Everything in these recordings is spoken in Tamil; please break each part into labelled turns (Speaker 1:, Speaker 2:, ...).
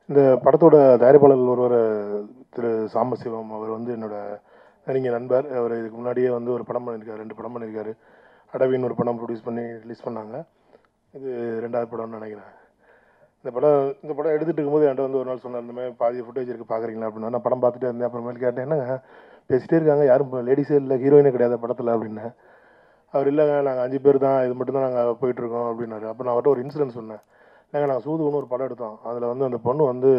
Speaker 1: இந்த படத்தோட தயாரிப்பாளர் ஒருவர் திரு சாம்பசிவம் அவர் வந்து என்னோட நெருங்கிய நண்பர். அவர் இதுக்கு முன்னாடியே வந்து ஒரு படம் பண்ணியிருக்காரு, 2 படம் பண்ணியிருக்காரு. அடவின்னு ஒரு படம் ப்ரொடியூஸ் பண்ணி ரிலீஸ் பண்ணாங்க. இது 2வது படம்னு நினைக்கிறேன். இந்த படம் எடுத்துகிட்டு இருக்கும்போது என்கிட்ட வந்து ஒரு நாள் சொன்னார், இந்த மாதிரி பாதி ஃபுட்டேஜ் இருக்குது பார்க்குறீங்களா அப்படின்னா. நான் படம் பார்த்துட்டே இருந்தேன். அப்புறமேல் கேட்டேன், என்னங்க பேசிகிட்டே இருக்காங்க, யாரும் லேடிஸே இல்லை, ஹீரோயினே கிடையாது படத்தில் அப்படின்னேன். அவர் இல்லைங்க, நாங்கள் 5 பேர் தான், இது மட்டும் தான் நாங்கள் போயிட்டுருக்கோம் அப்படின்னாரு. அப்போ நான் அவர்கிட்ட ஒரு இன்சிடென்ட் சொன்னேன். இல்லைங்க, நாங்கள் சூதுன்னு ஒரு படம் எடுத்தோம். அதில் வந்து அந்த பொண்ணு வந்து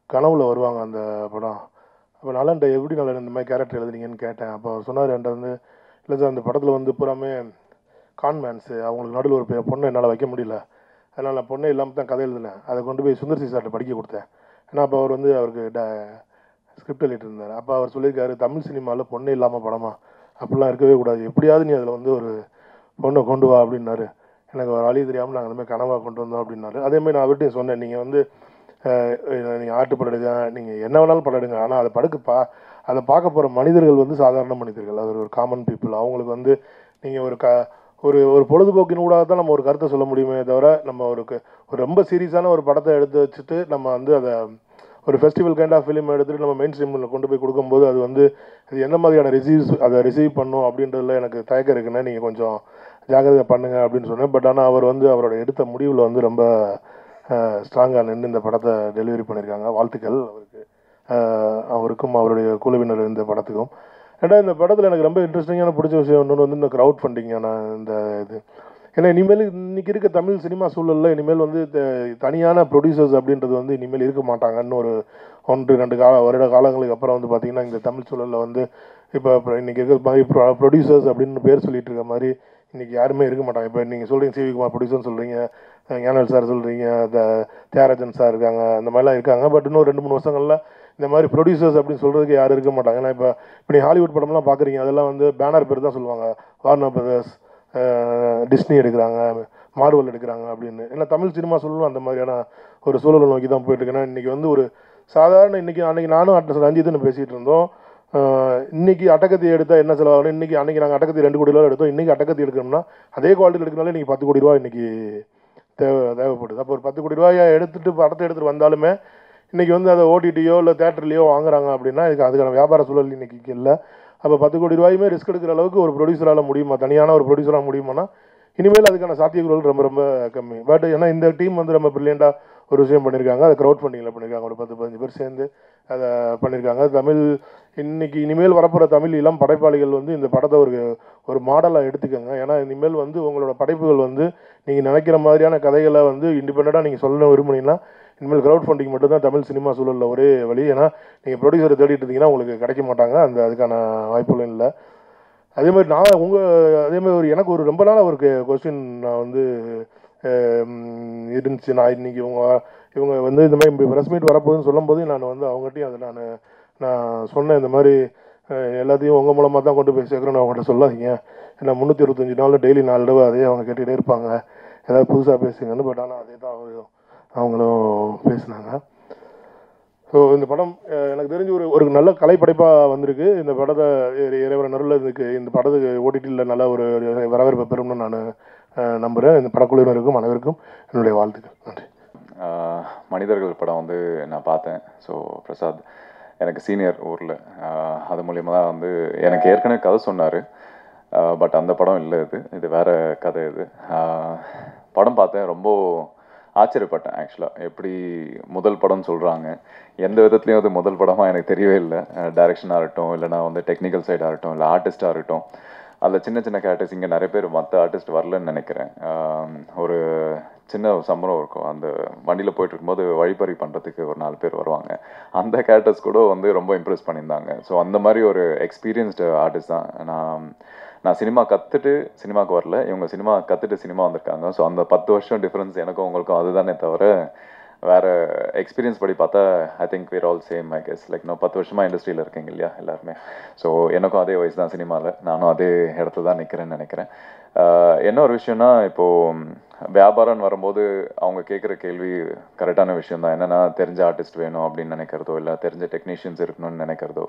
Speaker 1: கனவுல வருவாங்க அந்த படம். அப்போ நலன்ட்ட எப்படி நலன் இந்த மாதிரி கேரக்டர் எழுதுனீங்கன்னு கேட்டேன். அப்போ அவர் சொன்னார் என்கிட்ட வந்து, இல்லை சார் அந்த படத்தில் வந்து பூராமே கான்மேன்ஸு, அவங்களுக்கு நடுவில் ஒரு பொண்ணை என்னால் வைக்க முடியல, அதனால் நான் பொண்ணே இல்லாமல் தான் கதை எழுதினேன். அதை கொண்டு போய் சுந்தர் சி சார்கிட்ட படிக்க கொடுத்தேன். ஏன்னா அப்போ அவர் வந்து அவருக்கு ஸ்கிரிப்ட் எழுதிட்டு இருந்தார். அப்போ அவர் சொல்லியிருக்காரு, தமிழ் சினிமாவில் பொண்ணே இல்லாமல் படமா, அப்படிலாம் இருக்கவே கூடாது, எப்படியாவது நீ அதில் வந்து ஒரு பொண்ணை கொண்டு வா அப்படின்னாரு. எனக்கு ஒரு வழி தெரியாமல் நாங்கள் அந்தமாதிரி கனவாக கொண்டு வந்தோம் அப்படின்னாரு. அதேமாதிரி நான் அவர்கிட்டையும் சொன்னேன், நீங்கள் வந்து நீங்கள் ஆட்டு படம் எடுங்க, நீங்கள் என்ன வேணாலும் படம் எடுங்க, ஆனால் அதை பார்க்க போகிற மனிதர்கள் வந்து சாதாரண மனிதர்கள், அது ஒரு காமன் பீப்புள். அவங்களுக்கு வந்து நீங்கள் ஒரு ஒரு பொழுதுபோக்கின் ஊடாக தான் நம்ம ஒரு கருத்தை சொல்ல முடியுமே தவிர, நம்ம ஒரு ரொம்ப சீரியஸான ஒரு படத்தை எடுத்து வச்சுட்டு நம்ம வந்து அதை ஒரு ஃபெஸ்டிவல் கைண்ட் ஆஃப் ஃபிலிம் எடுத்துகிட்டு நம்ம மெயின் ஸ்ட்ரீமில் கொண்டு போய் கொடுக்கும்போது அது வந்து அது என்ன மாதிரியான அதை ரிசீவ் பண்ணும் அப்படின்றதுல எனக்கு தயக்கம் இருக்குன்னா, நீங்கள் கொஞ்சம் ஜாக்கிரதை பண்ணுங்க அப்படின்னு சொன்னேன். பட் ஆனால் அவர் வந்து அவரோட எடுத்த முடிவில் வந்து ரொம்ப ஸ்ட்ராங்காக நின்று இந்த படத்தை டெலிவரி பண்ணியிருக்காங்க. வாழ்த்துக்கள் அவருக்கு, அவருக்கும் அவருடைய குழுவினர் இந்த படத்துக்கும். ரெண்டாவது, இந்த படத்தில் எனக்கு ரொம்ப இன்ட்ரெஸ்டிங்கான பிடிச்ச விஷயம் இன்னொன்று வந்து இந்த க்ரௌட் ஃபண்டிங்கான இந்த இது. ஏன்னா இனிமேல் இன்றைக்கி இருக்க தமிழ் சினிமா சூழலில் இனிமேல் வந்து தனியான ப்ரொடியூசர்ஸ் அப்படின்றது வந்து இனிமேல் இருக்க மாட்டாங்கன்னு ஒரு 1-2 வருட காலங்களுக்கு அப்புறம் வந்து பார்த்திங்கன்னா இந்த தமிழ் சூழலில் வந்து இப்போ இன்றைக்கி இருக்கிற மாதிரி ப்ரொடியூசர்ஸ் அப்படின்னு பேர் சொல்லிட்டு இருக்க மாதிரி இன்றைக்கி யாருமே இருக்க மாட்டாங்க. இப்போ நீங்கள் சொல்கிறீங்க சிவி குமார் ப்ரொடியூசர்னு சொல்கிறீங்க, ஞானல் சார் சொல்கிறீங்க, தியாகராஜன் சார் இருக்காங்க, அந்த மாதிரிலாம் இருக்காங்க. பட் இன்னும் 2-3 வருஷங்களில் இந்த மாதிரி ப்ரொடியூசர்ஸ் அப்படின்னு சொல்கிறதுக்கு யாரும் இருக்க மாட்டாங்க. ஏன்னா இப்போ நீ ஹாலிவுட் படம்லாம் பார்க்குறீங்க, அதெல்லாம் வந்து பேனர் பேர் தான் சொல்லுவாங்க, வார்னர் பிரதர்ஸ், டிஸ்னி எடுக்கிறாங்க, மார்வல் எடுக்கிறாங்க அப்படின்னு. ஏன்னா தமிழ் சினிமா சூழலும் அந்த மாதிரியான ஒரு சூழலை நோக்கி தான் போயிட்டு இருக்கு. ஏன்னா இன்றைக்கி வந்து ஒரு சாதாரண அன்றைக்கி நானும் ரஞ்சித்துன்னு பேசிகிட்டு இருந்தோம். இன்றைக்கி அட்டகத்தி எடுத்தால் என்ன செலவாகணும், அன்றைக்கி நாங்கள் அட்டகத்தி 2 கோடி ரூபா எடுத்தோம். இன்றைக்கி அட்டகத்தி எடுக்கணும்னா அதே குவாலிட்டியில் எடுக்கணும்னாலே இன்றைக்கி 10 கோடி ரூபா இன்றைக்கி தேவைப்படுது. அப்போ ஒரு 10 கோடி ரூபாயை படத்தை எடுத்துகிட்டு வந்தாலுமே இன்றைக்கி வந்து அதை ஓடிடியோ இல்லை தேட்டர்லையோ வாங்குறாங்க அப்படின்னா அதுக்கான வியாபார சூழல் இன்றைக்கி இல்லை. அப்போ 10 கோடி ரூபாயுமே ரிஸ்க் எடுக்கிற அளவுக்கு ஒரு ப்ரொடியூசரால் முடியுமா, தனியான ஒரு ப்ரொடியூசராக முடியுமானா இனிமேல் அதுக்கான சாத்தியக்கூறுகள் ரொம்ப ரொம்ப கம்மி. பட் ஏன்னா இந்த டீம் வந்து ரொம்ப ப்ரில்லியண்ட்டாக ஒரு விஷயம் பண்ணியிருக்காங்க. அதை க்ரௌட் ஃபண்டிங்கில் பண்ணியிருக்காங்க. ஒரு 10-15 பேர் சேர்ந்து அதை பண்ணியிருக்காங்க. இனிமேல் வரப்போகிற தமிழ் இளம் படைப்பாளிகள் வந்து இந்த படத்தை ஒரு மாடலாக எடுத்துக்கோங்க. ஏன்னா இனிமேல் வந்து உங்களோட படைப்புகள் வந்து நீங்கள் நினைக்கிற மாதிரியான கதைகளை வந்து இண்டிபெண்ட்டாக நீங்கள் சொல்ல விரும்புனீங்கன்னா இனிமேல் க்ரௌட் ஃபண்டிங் மட்டும்தான் தமிழ் சினிமா சூழலில் ஒரே வழி. ஏன்னா நீங்கள் ப்ரொடியூசரை தேடிட்டு இருந்தீங்கன்னா உங்களுக்கு கிடைக்க மாட்டாங்க, அதுக்கான வாய்ப்புகளும் இல்லை. அதேமாதிரி அதேமாதிரி எனக்கு ஒரு ரொம்ப நாளாக ஒரு கொஸ்டின் நான் வந்து இருந்துச்சு. நான் இன்றைக்கி இவங்க வந்து இந்த மாதிரி ப்ரெஸ் மீட் வரப்போகுதுன்னு சொல்லும்போது நான் வந்து அவங்ககிட்டையும் அதை நான் சொன்னேன், இந்த மாதிரி எல்லாத்தையும் உங்கள் மூலமாக தான் கொண்டு போய் சேர்க்குறேன்னு அவங்கள்ட்ட சொல்லாதீங்க. ஏன்னா 365 நாளில் டெய்லி 4 தடவை அதே அவங்க கேட்டுக்கிட்டே இருப்பாங்க, ஏதாவது புதுசாக பேசுங்கன்னு. பட் ஆனால் அதே தான் அவங்களும் பேசினாங்க. ஸோ இந்த படம் எனக்கு தெரிஞ்சு ஒரு நல்ல கலைப்படைப்பாக வந்திருக்கு. இந்த படத்தை இறைவன் அருள்ல இந்த படத்துக்கு ஓடிடியில் நல்ல ஒரு வரவேற்பை பெறும்னு நான் நம்புகிறேன். இந்த படக்குழுவினருக்கும் அனைவருக்கும் என்னுடைய வாழ்த்துக்கள். நன்றி.
Speaker 2: மனிதர்கள் படம் வந்து நான் பார்த்தேன். ஸோ பிரசாத் எனக்கு சீனியர் ஊரில், அது மூலியமாக தான் வந்து எனக்கு ஏற்கனவே கதை சொன்னார். பட் அந்த படம் இல்லை, இது வேறு கதை. படம் பார்த்தேன், ரொம்ப ஆச்சரியப்பட்டேன். ஆக்சுவலாக எப்படி முதல் படம்னு சொல்கிறாங்க, எந்த விதத்துலேயும் அது முதல் படமாக எனக்கு தெரியவே இல்லை. டைரக்ஷனாக இருக்கட்டும், இல்லைனா வந்து டெக்னிக்கல் சைடாக இருக்கட்டும், இல்லை ஆர்டிஸ்ட்டாக இருக்கட்டும், அதில் சின்ன சின்ன கேரக்டர்ஸ் இங்கே நிறைய பேர் மற்ற ஆர்டிஸ்ட் வரலன்னு நினைக்கிறேன். ஒரு சின்ன சம்பளம் இருக்கும், அந்த வண்டியில் போயிட்டு இருக்கும்போது வழிப்பறி பண்ணுறதுக்கு ஒரு 4 பேர் வருவாங்க, அந்த கேரக்டர்ஸ் கூட வந்து ரொம்ப இம்ப்ரெஸ் பண்ணியிருந்தாங்க. ஸோ அந்த மாதிரி ஒரு எக்ஸ்பீரியன்ஸ்டு ஆர்டிஸ்ட் தான். நான் சினிமா கற்றுட்டு சினிமாவுக்கு வரல, இவங்க சினிமா கற்றுட்டு சினிமா வந்திருக்காங்க. ஸோ அந்த 10 வருஷம் டிஃப்ரென்ஸ் எனக்கும் உங்களுக்கும் அதுதானே தவிர வேறு எக்ஸ்பீரியன்ஸ் படி பார்த்தா I think we're all same. I guess like நான் 10 வருஷமாக இண்டஸ்ட்ரியில் இருக்கீங்க இல்லையா எல்லாருமே. ஸோ எனக்கும் அதே வயசு தான் சினிமாவில், நானும் அதே இடத்துல தான் நிற்கிறேன்னு நினைக்கிறேன். என்ன ஒரு விஷயம்னா, இப்போது வியாபாரம்னு வரும்போது அவங்க கேட்குற கேள்வி கரெக்டான விஷயம் தான். என்னென்னா தெரிஞ்ச ஆர்டிஸ்ட் வேணும் அப்படின்னு நினைக்கிறதோ, இல்லை தெரிஞ்ச டெக்னீஷியன்ஸ் இருக்கணும்னு நினைக்கிறதோ,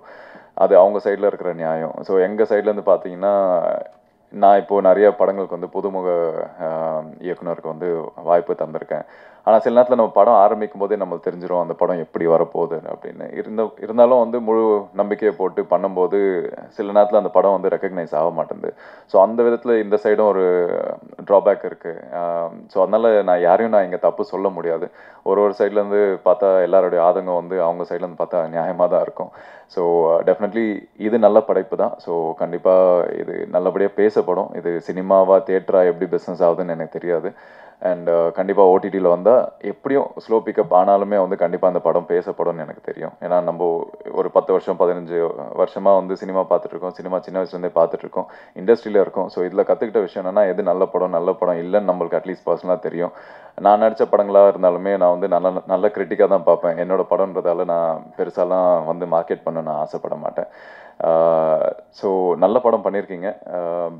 Speaker 2: அது அவங்க சைடில் இருக்கிற நியாயம். ஸோ எங்கள் சைட்லேருந்து பார்த்தீங்கன்னா, நான் இப்போது நிறைய படங்களுக்கு வந்து புதுமுக இயக்குனருக்கு வந்து வாய்ப்பு தந்திருக்கேன். ஆனால் சில நேரத்தில் நம்ம படம் ஆரம்பிக்கும் போதே நம்மளுக்கு தெரிஞ்சிடும் அந்த படம் எப்படி வரப்போகுது அப்படின்னு. இருந்தாலும் வந்து முழு நம்பிக்கையை போட்டு பண்ணும்போது சில நேரத்தில் அந்த படம் வந்து ரெக்கக்னைஸ் ஆக மாட்டேங்குது. ஸோ அந்த விதத்தில் இந்த சைடும் ஒரு ட்ராபேக் இருக்குது. ஸோ அதனால் நான் இங்கே தப்பு சொல்ல முடியாது. ஒரு சைட்லேருந்து பார்த்தா எல்லாருடைய ஆதங்கம் வந்து அவங்க சைட்லேருந்து பார்த்தா நியாயமாக தான் இருக்கும். ஸோ டெஃபினெட்லி இது நல்ல படைப்பு தான். ஸோ கண்டிப்பாக இது நல்லபடியாக பேசப்படும். இது சினிமாவா தியேட்டரா எப்படி பிஸ்னஸ் ஆகுதுன்னு எனக்கு தெரியாது. அண்ட் கண்டிப்பாக ஓடிடியில் வந்தால் எப்படியும் ஸ்லோ பிக்கப் ஆனாலுமே வந்து கண்டிப்பாக அந்த படம் பேசப்படும்னு எனக்கு தெரியும். ஏன்னா நம்ம ஒரு 10 வருஷம் 15 வருஷமாக வந்து சினிமா பார்த்துட்ருக்கோம். சினிமா சின்ன வயசுலேருந்தே பார்த்துட்ருக்கோம், இண்டஸ்ட்ரியில் இருக்கோம். ஸோ இதில் கற்றுக்கிட்ட விஷயம் என்னென்னா எது நல்ல படம் இல்லைன்னு நம்மளுக்கு அட்லீஸ்ட் பர்சனலாக தெரியும். நான் நடித்த படங்களாக இருந்தாலுமே நான் வந்து நல்ல கிரிட்டிக்காக தான் பார்ப்பேன். என்னோட படம்ன்றதால நான் பெருசாலாம் வந்து மார்க்கெட் பண்ண நான் ஆசைப்பட மாட்டேன். ஸோ நல்ல படம் பண்ணியிருக்கீங்க.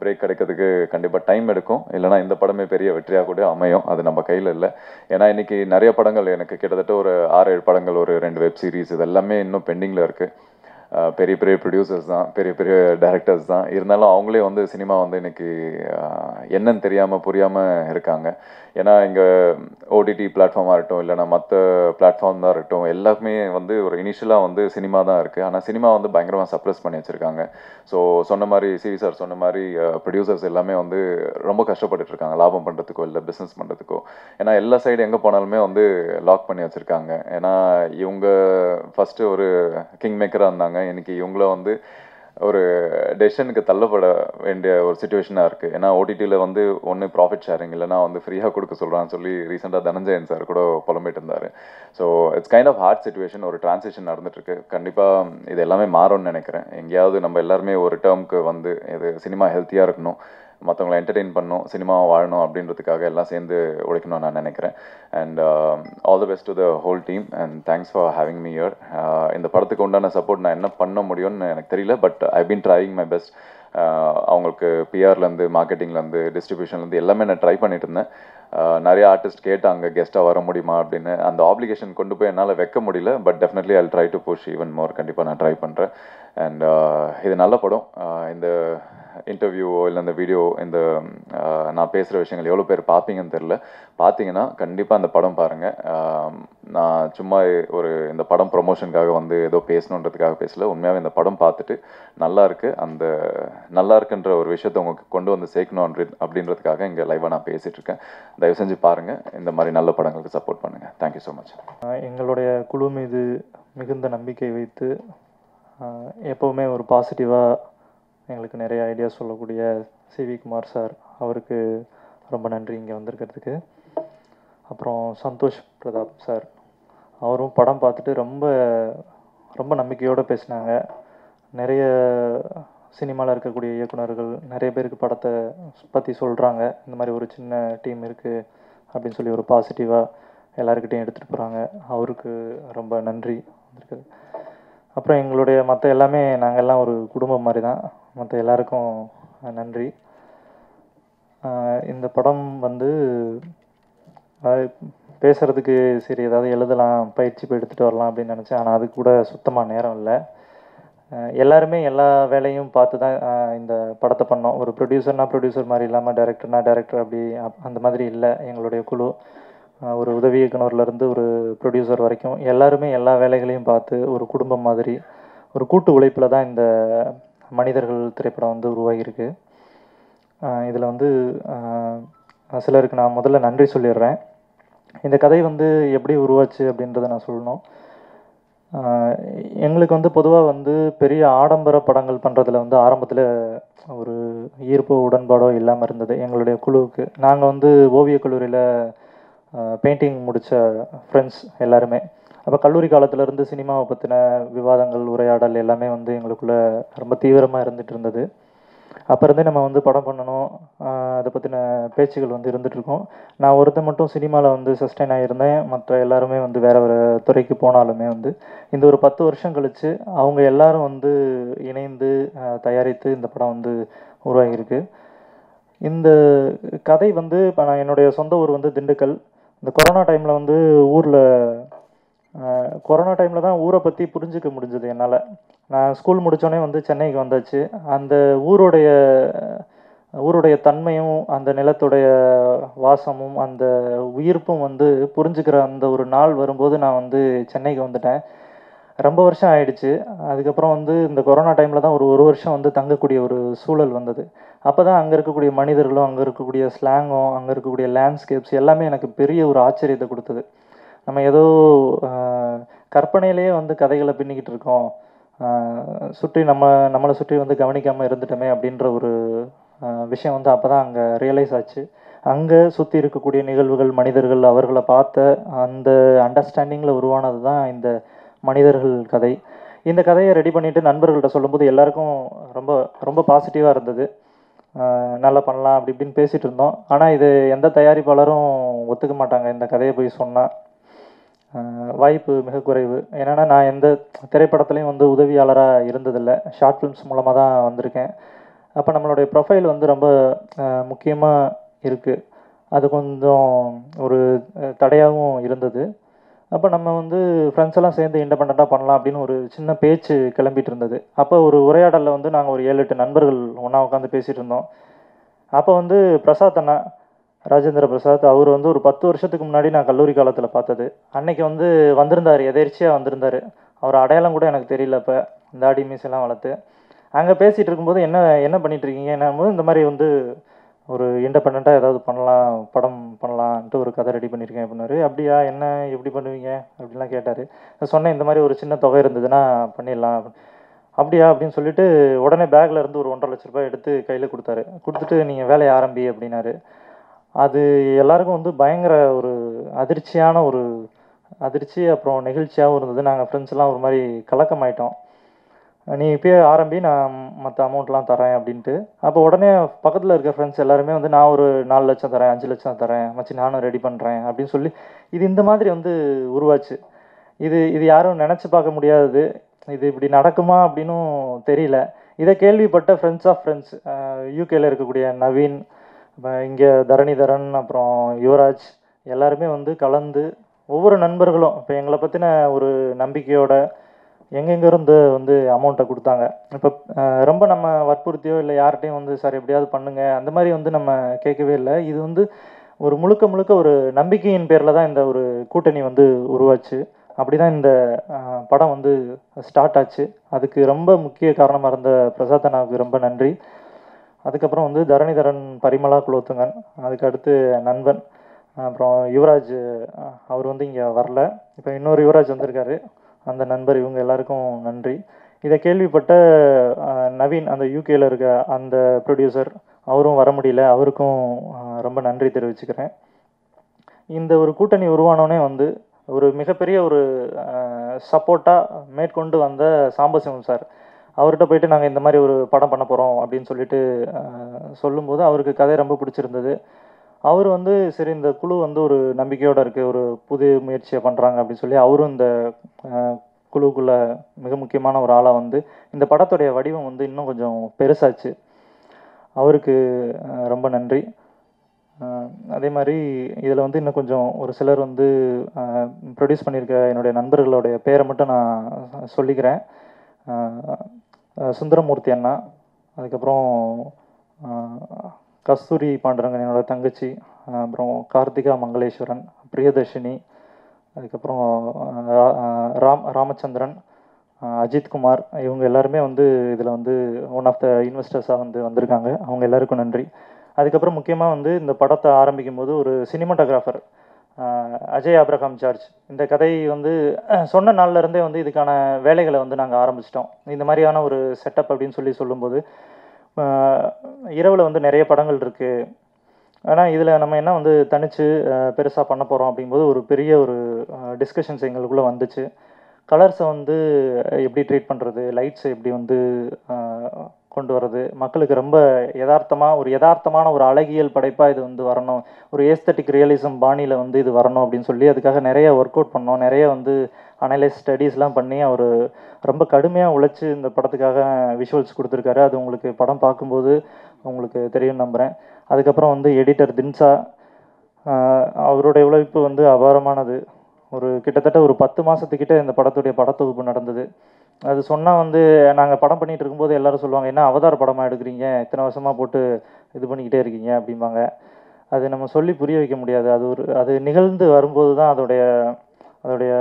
Speaker 2: பிரேக் கிடைக்கிறதுக்கு கண்டிப்பாக டைம் எடுக்கும். இல்லைனா இந்த படமே பெரிய வெற்றியாக கூட அமையும். அது நம்ம கையில் இல்லை. ஏன்னா இன்றைக்கி நிறைய படங்கள் எனக்கு கிட்டத்தட்ட ஒரு 6-7 படங்கள், ஒரு 2 வெப் சீரிஸ், இது எல்லாமே இன்னும் பெண்டிங்கில் இருக்குது. பெரிய பெரிய ப்ரொடியூசர்ஸ் தான், பெரிய பெரிய டைரக்டர்ஸ் தான். இருந்தாலும் அவங்களே வந்து சினிமா வந்து இன்றைக்கி என்னன்னு தெரியாமல் புரியாமல் இருக்காங்க. ஏன்னா இங்கே ஓடிடி பிளாட்ஃபார்மாக இருக்கட்டும், இல்லைனா மற்ற பிளாட்ஃபார்ம் தான் இருக்கட்டும், எல்லாருக்குமே வந்து ஒரு இனிஷியலாக வந்து சினிமா தான் இருக்குது. ஆனால் சினிமா வந்து பயங்கரமாக சப்ரெஸ் பண்ணி வச்சுருக்காங்க. ஸோ சொன்ன மாதிரி சிவி சார் சொன்ன மாதிரி ப்ரொடியூசர்ஸ் எல்லாமே வந்து ரொம்ப கஷ்டப்பட்டுட்டு இருக்காங்க, லாபம் பண்ணுறதுக்கோ இல்லை பிஸ்னஸ் பண்ணுறதுக்கோ. ஏன்னா எல்லா சைடு எங்கே போனாலுமே வந்து லாக் பண்ணி வச்சுருக்காங்க. ஏன்னா இவங்க ஃபஸ்ட்டு ஒரு கிங் மேக்கராக இருந்தாங்க. இன்னைக்கு இவங்கள வந்து ஒரு டெசிஷனுக்கு தள்ளப்பட வேண்டிய ஒரு சுச்சுவேஷனாக இருக்குது. ஏன்னா ஓடிடியில் வந்து ஒன்று ப்ராஃபிட் ஷேரிங், இல்லைனா வந்து ஃப்ரீயாக கொடுக்க சொல்கிறான்னு சொல்லி ரீசெண்டாக தனஞ்சயன் சார் கூட புலம்பிட்டு இருந்தார். So it's kind of hard situation. ஒரு டிரான்சிஷன் நடந்துட்டுருக்கு. கண்டிப்பாக இது எல்லாமே மாறும்னு நினைக்கிறேன். எங்கேயாவது நம்ம எல்லாருமே ஒரு டேர்முக்கு வந்து இது சினிமா ஹெல்த்தியாக இருக்கணும், மற்றவங்களை என்டர்டெயின் பண்ணணும், சினிமாவை வாழணும் அப்படின்றதுக்காக எல்லாம் சேர்ந்து உழைக்கணும்னு நான் நினைக்கிறேன். And all the best to the whole team and thanks for having me here. இந்த படத்துக்கு உண்டான சப்போர்ட் நான் என்ன பண்ண முடியும்னு எனக்கு தெரியல, but I been trying my best. அவங்களுக்கு பிஆர்லேருந்து, மார்க்கெட்டிங்லேருந்து, டிஸ்ட்ரிபியூஷன்லேருந்து எல்லாமே நான் ட்ரை பண்ணிட்டு இருந்தேன். நிறைய ஆர்டிஸ்ட் கேட்டாங்க கெஸ்ட்டாக வர முடியுமா அப்படின்னு. அந்த ஆப்ளிகேஷன் கொண்டு போய் என்னால் வைக்க முடியல, but definitely I try to push even more. கண்டிப்பாக நான் ட்ரை பண்ணுறேன். அண்ட் இது நல்ல படம். இந்த இன்டர்வியூவோ இல்லை இந்த வீடியோ, இந்த நான் பேசுகிற விஷயங்கள் எவ்வளோ பேர் பார்ப்பீங்கன்னு தெரில. பார்த்தீங்கன்னா கண்டிப்பாக அந்த படம் பாருங்கள். நான் சும்மா இந்த படம் ப்ரொமோஷனுக்காக வந்து ஏதோ பேசணுன்றதுக்காக பேசல. உண்மையாகவே இந்த படம் பார்த்துட்டு நல்லா இருக்குது, அந்த நல்லா இருக்குன்ற ஒரு விஷயத்தை உங்களுக்கு கொண்டு வந்து சேர்க்கணும் அப்படின்றதுக்காக இங்கே லைவாக நான் பேசிகிட்ருக்கேன். தயவு செஞ்சு பாருங்கள். இந்த மாதிரி நல்ல படங்களுக்கு சப்போர்ட் பண்ணுங்கள். Thank you so much.
Speaker 3: எங்களுடைய குழு மீது மிகுந்த நம்பிக்கை வைத்து எப்போவுமே ஒரு பாசிட்டிவாக எங்களுக்கு நிறைய ஐடியா சொல்லக்கூடிய சிவி குமார் சார், அவருக்கு ரொம்ப நன்றி இங்கே வந்திருக்கிறதுக்கு. அப்புறம் சந்தோஷ் பிரதாப் சார், அவரும் படம் பார்த்துட்டு ரொம்ப ரொம்ப நம்பிக்கையோடு பேசினாங்க. நிறைய சினிமாவில் இருக்கக்கூடிய இயக்குநர்கள் நிறைய பேருக்கு படத்தை பற்றி சொல்கிறாங்க, இந்த மாதிரி ஒரு சின்ன டீம் இருக்குது அப்படின்னு சொல்லி ஒரு பாசிட்டிவாக எல்லாருக்கிட்டையும் எடுத்துகிட்டு போகிறாங்க. அவருக்கு ரொம்ப நன்றி வந்திருக்குது. அப்புறம் எங்களுடைய மற்ற எல்லாமே நாங்கள் எல்லாம் ஒரு குடும்பம் மாதிரி தான். மற்ற எல்லாருக்கும் நன்றி. இந்த படம் வந்து பேசுகிறதுக்கு சரி ஏதாவது எழுதலாம், பயிற்சி போய் எடுத்துகிட்டு வரலாம் அப்படின்னு நினச்சேன். ஆனால் அது கூட சுத்தமாக நேரம் இல்லை. எல்லாருமே எல்லா வேலையும் பார்த்து தான் இந்த படத்தை பண்ணோம். ஒரு ப்ரொடியூசர் மாதிரி இல்லாமல் டைரக்டர் அப்படி அந்த மாதிரி இல்லை எங்களுடைய குழு. ஒரு உதவி இயக்குனர்லேருந்து ஒரு ப்ரொடியூசர் வரைக்கும் எல்லாருமே எல்லா வேலைகளையும் பார்த்து ஒரு குடும்பம் மாதிரி ஒரு கூட்டு உழைப்பில் தான் இந்த மனிதர்கள் திரைப்படம் வந்து உருவாகியிருக்கு. இதில் வந்து சிலருக்கு நான் முதல்ல நன்றி சொல்லிடுறேன். இந்த கதை வந்து எப்படி உருவாச்சு அப்படின்றத நான் சொல்லணும். எங்களுக்கு வந்து பொதுவாக வந்து பெரிய ஆடம்பர படங்கள் பண்ணுறதுல வந்து ஆரம்பத்தில் ஒரு ஈர்ப்போ உடன்பாடோ இல்லாமல் இருந்தது எங்களுடைய குழுவுக்கு. நாங்கள் வந்து ஓவியக் கல்லூரியில் பெயிண்டிங் முடித்த ஃப்ரெண்ட்ஸ் எல்லாருமே. அப்போ கல்லூரி காலத்திலேருந்து சினிமாவை பற்றின விவாதங்கள், உரையாடல் எல்லாமே வந்து எங்களுக்குள்ளே ரொம்ப தீவிரமாக இருந்துகிட்டு இருந்தது. அப்போ இருந்தே நம்ம வந்து படம் பண்ணணும், அதை பற்றின பேச்சுகள் வந்து இருந்துகிட்ருக்கோம். நான் ஒருத்தன் மட்டும் சினிமாவில் வந்து சஸ்டைன் ஆகியிருந்தேன். மற்ற எல்லாருமே வந்து வேறு வேறு துறைக்கு போனாலுமே வந்து இந்த ஒரு 10 வருஷம் கழித்து அவங்க எல்லாரும் வந்து இணைந்து தயாரித்து இந்த படம் வந்து உருவாகியிருக்கு. இந்த கதை வந்து இப்போ நான் என்னுடைய சொந்த ஊர் வந்து திண்டுக்கல். இந்த கொரோனா டைமில் வந்து கொரோனா டைமில் தான் ஊரை பற்றி புரிஞ்சிக்க முடிஞ்சது என்னால். நான் ஸ்கூல் முடித்தோடனே வந்து சென்னைக்கு வந்தாச்சு. அந்த ஊருடைய ஊருடைய தன்மையும் அந்த நிலத்துடைய வாசமும் அந்த உயிர்ப்பும் வந்து புரிஞ்சுக்கிற அந்த ஒரு நாள் வரும்போது நான் வந்து சென்னைக்கு வந்துட்டேன். ரொம்ப வருஷம் ஆயிடுச்சு. அதுக்கப்புறம் வந்து இந்த கொரோனா டைமில் தான் ஒரு வருஷம் வந்து தங்கக்கூடிய ஒரு சூழல் வந்தது. அப்போ தான் அங்கே இருக்கக்கூடிய மனிதர்களும், அங்கே இருக்கக்கூடிய ஸ்லாங்கும், அங்கே இருக்கக்கூடிய லேண்ட்ஸ்கேப்ஸ் எல்லாமே எனக்கு பெரிய ஒரு ஆச்சரியத்தை கொடுத்தது. நம்ம ஏதோ கற்பனையிலேயே வந்து கதைகளை பின்னிக்கிட்டு இருக்கோம். சுற்றி நம்மளை சுற்றி வந்து கவனிக்காமல் இருந்துட்டோமே அப்படின்ற ஒரு விஷயம் வந்து அப்போ தான் அங்கே ரியலைஸ் ஆச்சு. அங்கே சுற்றி இருக்கக்கூடிய நிகழ்வுகள், மனிதர்கள், அவர்களை பார்த்த அந்த அண்டர்ஸ்டாண்டிங்கில் உருவானது தான் இந்த மனிதர்கள் கதை. இந்த கதையை ரெடி பண்ணிவிட்டு நண்பர்கள்ட்ட சொல்லும்போது எல்லாருக்கும் ரொம்ப ரொம்ப பாசிட்டிவாக இருந்தது. நல்லா பண்ணலாம் அப்படி இப்படின்னு பேசிகிட்டு இருந்தோம். ஆனால் இது எந்த தயாரிப்பாளரும் ஒத்துக்க மாட்டாங்க இந்த கதையை போய் சொன்னால். வாய்ப்பு மிக குறைவு. ஏன்னா நான் எந்த திரைப்படத்துலையும் வந்து உதவியாளராக இருந்ததில்லை. ஷார்ட் ஃபிலிம்ஸ் மூலமாக தான் வந்திருக்கேன். அப்போ நம்மளுடைய ப்ரொஃபைல் வந்து ரொம்ப முக்கியமாக இருக்குது. அது கொஞ்சம் ஒரு தடையாகவும் இருந்தது. அப்போ நம்ம வந்து ஃப்ரெண்ட்ஸ் எல்லாம் சேர்ந்து இண்டிபெண்ட்டாக பண்ணலாம் அப்படின்னு ஒரு சின்ன பேச்சு கிளம்பிட்டு இருந்தது. அப்போ ஒரு உரையாடலில் வந்து நாங்கள் ஒரு 7-8 நண்பர்கள் ஒன்றா உட்காந்து பேசிகிட்டு இருந்தோம். அப்போ வந்து பிரசாத் அண்ணா, ராஜேந்திர பிரசாத், அவர் வந்து ஒரு 10 வருஷத்துக்கு முன்னாடி நான் கல்லூரி காலத்தில் பார்த்தது. அன்னைக்கு வந்து வந்திருந்தார், எதேர்ச்சியாக வந்திருந்தார். அவர் அடையாளம் கூட எனக்கு தெரியல. அப்போ தாடி மீசெல்லாம் வளர்த்து அங்கே பேசிகிட்டு இருக்கும்போது என்ன பண்ணிட்டு இருக்கீங்க என்னும்போது இந்த மாதிரி வந்து ஒரு இண்டிபெண்ட்டாக ஏதாவது பண்ணலாம், படம் பண்ணலான்ட்டு ஒரு கதை ரெடி பண்ணியிருக்கேன் அப்படின்னாரு. அப்படியா, என்ன எப்படி பண்ணுவீங்க அப்படின்லாம் கேட்டார். சொன்னேன் இந்த மாதிரி ஒரு சின்ன தொகை இருந்ததுன்னா பண்ணிடலாம். அப்படியா அப்படின்னு சொல்லிட்டு உடனே பேக்கில் இருந்து ஒரு 1.5 லட்ச ரூபாய் எடுத்து கையில் கொடுத்தாரு. கொடுத்துட்டு நீங்கள் வேலையை ஆரம்பி அப்படின்னாரு. அது எல்லாருக்கும் வந்து பயங்கர ஒரு அதிர்ச்சி, அப்புறம் நெகிழ்ச்சியாகவும் இருந்தது. நாங்கள் ஃப்ரெண்ட்ஸ்லாம் ஒரு மாதிரி கலக்கமாயிட்டோம். நீ இப்போயே ஆரம்பி, நான் மற்ற அமௌண்ட்லாம் தரேன் அப்படின்ட்டு. அப்போ உடனே பக்கத்தில் இருக்க ஃப்ரெண்ட்ஸ் எல்லாருமே வந்து நான் ஒரு 4 லட்சம் தரேன், 5 லட்சம் தரேன் மச்சி, நானும் ரெடி பண்ணுறேன் அப்படின்னு சொல்லி இது இந்த மாதிரி வந்து உருவாச்சு. இது யாரும் நினச்சி பார்க்க முடியாதது. இது இப்படி நடக்குமா அப்படின்னும் தெரியல. இதை கேள்விப்பட்ட ஃப்ரெண்ட்ஸ் ஆஃப் ஃப்ரெண்ட்ஸ், யூகேல இருக்கக்கூடிய நவீன், இங்கே தரணிதரன், அப்புறம் யுவராஜ் எல்லாருமே வந்து கலந்து ஒவ்வொரு நண்பர்களும் இப்போ எங்களை பற்றின ஒரு நம்பிக்கையோட எங்கெங்கேருந்து வந்து அமௌண்ட்டை கொடுத்தாங்க. இப்போ ரொம்ப நம்ம வற்புறுத்தியோ இல்லை யார்கிட்டையும் வந்து சார் எப்படியாவது பண்ணுங்க அந்த மாதிரி வந்து நம்ம கேட்கவே இல்லை. இது வந்து ஒரு முழுக்க ஒரு நம்பிக்கையின் பேரில் தான் இந்த ஒரு கூட்டணி வந்து உருவாச்சு. அப்படி தான் இந்த படம் வந்து ஸ்டார்ட் ஆச்சு. அதுக்கு ரொம்ப முக்கிய காரணமாக இருந்த பிரசாத் அண்ணாவுக்கு ரொம்ப நன்றி. அதுக்கப்புறம் வந்து தரணிதரன், பரிமளா குலோத்துங்கன், அதுக்கு அடுத்து நண்பன், அப்புறம் யுவராஜ், அவர் வந்து இங்கே வரல. இப்போ இன்னொரு யுவராஜ் வந்திருக்காரு, அந்த நண்பர். இவங்க எல்லாருக்கும் நன்றி. இதை கேள்விப்பட்ட நவீன், அந்த யூகேல இருக்க அந்த ப்ரொடியூசர், அவரும் வர முடியல. அவருக்கும் ரொம்ப நன்றி தெரிவிச்சுக்கிறேன். இந்த ஒரு கூட்டணி உருவானோடனே வந்து ஒரு மிகப்பெரிய ஒரு சப்போர்ட்டாக மேற்கொண்டு வந்த சாம்பசிவம் சார், அவர்கிட்ட போயிட்டு நாங்கள் இந்த மாதிரி ஒரு படம் பண்ண போகிறோம் அப்படின்னு சொல்லிட்டு சொல்லும்போது அவருக்கு கதை ரொம்ப பிடிச்சிருந்தது. அவர் வந்து சரி இந்த குழு வந்து ஒரு நம்பிக்கையோடு இருக்குது, ஒரு புது முயற்சியை பண்ணுறாங்க அப்படின்னு சொல்லி அவரும் இந்த குழுக்குள்ளே மிக முக்கியமான ஒரு ஆளாக வந்து இந்த படத்துடைய வடிவம் வந்து இன்னும் கொஞ்சம் பெருசாச்சு. அவருக்கு ரொம்ப நன்றி. அதே மாதிரி இதில் வந்து இன்னும் கொஞ்சம் ஒரு சிலர் வந்து ப்ரொடியூஸ் பண்ணியிருக்க என்னுடைய நண்பர்களுடைய பேரை மட்டும் நான் சொல்லிக்கிறேன். சுந்தரமூர்த்தி அண்ணா, அதுக்கப்புறம் கஸ்தூரி பாண்டரங்கன் என்னோட தங்கச்சி, அப்புறம் கார்த்திகா மங்களேஸ்வரன், பிரியதர்ஷினி, அதுக்கப்புறம் ராமச்சந்திரன், அஜித்குமார், இவங்க எல்லாருமே வந்து இதில் வந்து ஒன் ஆஃப் த இன்வெஸ்டர்ஸாக வந்து வந்திருக்காங்க. அவங்க எல்லாருக்கும் நன்றி. அதுக்கப்புறம் முக்கியமாக வந்து இந்த படத்தை ஆரம்பிக்கும் போது ஒரு சினிமாட்டோகிராஃபர் அஜய் ஆப்ரஹாம் ஜார்ஜ், இந்த கதை வந்து சொன்ன நாள்லேருந்தே வந்து இதுக்கான வேலைகளை வந்து நாங்கள் ஆரம்பிச்சிட்டோம். இந்த மாதிரியான ஒரு செட்டப் அப்படின்னு சொல்லும்போது இரவில் வந்து நிறைய படங்கள் இருக்குது, ஆனால் இதில் நம்ம என்ன வந்து தனித்து பெருசாக பண்ண போகிறோம் அப்படிங்கும்போது ஒரு பெரிய ஒரு டிஸ்கஷன்ஸ் எங்களுக்குள்ளே வந்துச்சு. கலர்ஸை வந்து எப்படி ட்ரீட் பண்ணுறது, லைட்ஸை எப்படி வந்து கொண்டு வர்றது, மக்களுக்கு ரொம்ப யதார்த்தமான ஒரு அழகியல் படைப்பாக இது வந்து வரணும், ஒரு ஏஸ்தட்டிக் ரியலிசம் பாணியில் வந்து இது வரணும் அப்படின்னு சொல்லி அதுக்காக நிறைய ஒர்க் அவுட் பண்ணோம். நிறைய வந்து அனலைஸ் ஸ்டடீஸ்லாம் பண்ணி அவர் ரொம்ப கடுமையாக உழைச்சி இந்த படத்துக்காக விஷுவல்ஸ் கொடுத்துருக்காரு. அது உங்களுக்கு படம் பார்க்கும்போது உங்களுக்கு தெரியும் நம்புகிறேன். அதுக்கப்புறம் வந்து எடிட்டர் தின்சா, அவருடைய உழைப்பு வந்து அபாரமானது. கிட்டத்தட்ட ஒரு 10 மாதத்துக்கிட்ட இந்த படத்துடைய படத்தொகுப்பு நடந்தது. அது சொன்னால் வந்து நாங்கள் படம் பண்ணிகிட்டு இருக்கும்போது எல்லோரும் சொல்லுவாங்க, என்ன அவதார் படமாக எடுக்கிறீங்க, இத்தனை வருஷமாக போட்டு இது பண்ணிக்கிட்டே இருக்கீங்க அப்படிம்பாங்க. அது நம்ம சொல்லி புரிய வைக்க முடியாது. அது நிகழ்ந்து வரும்போது தான் அதோடைய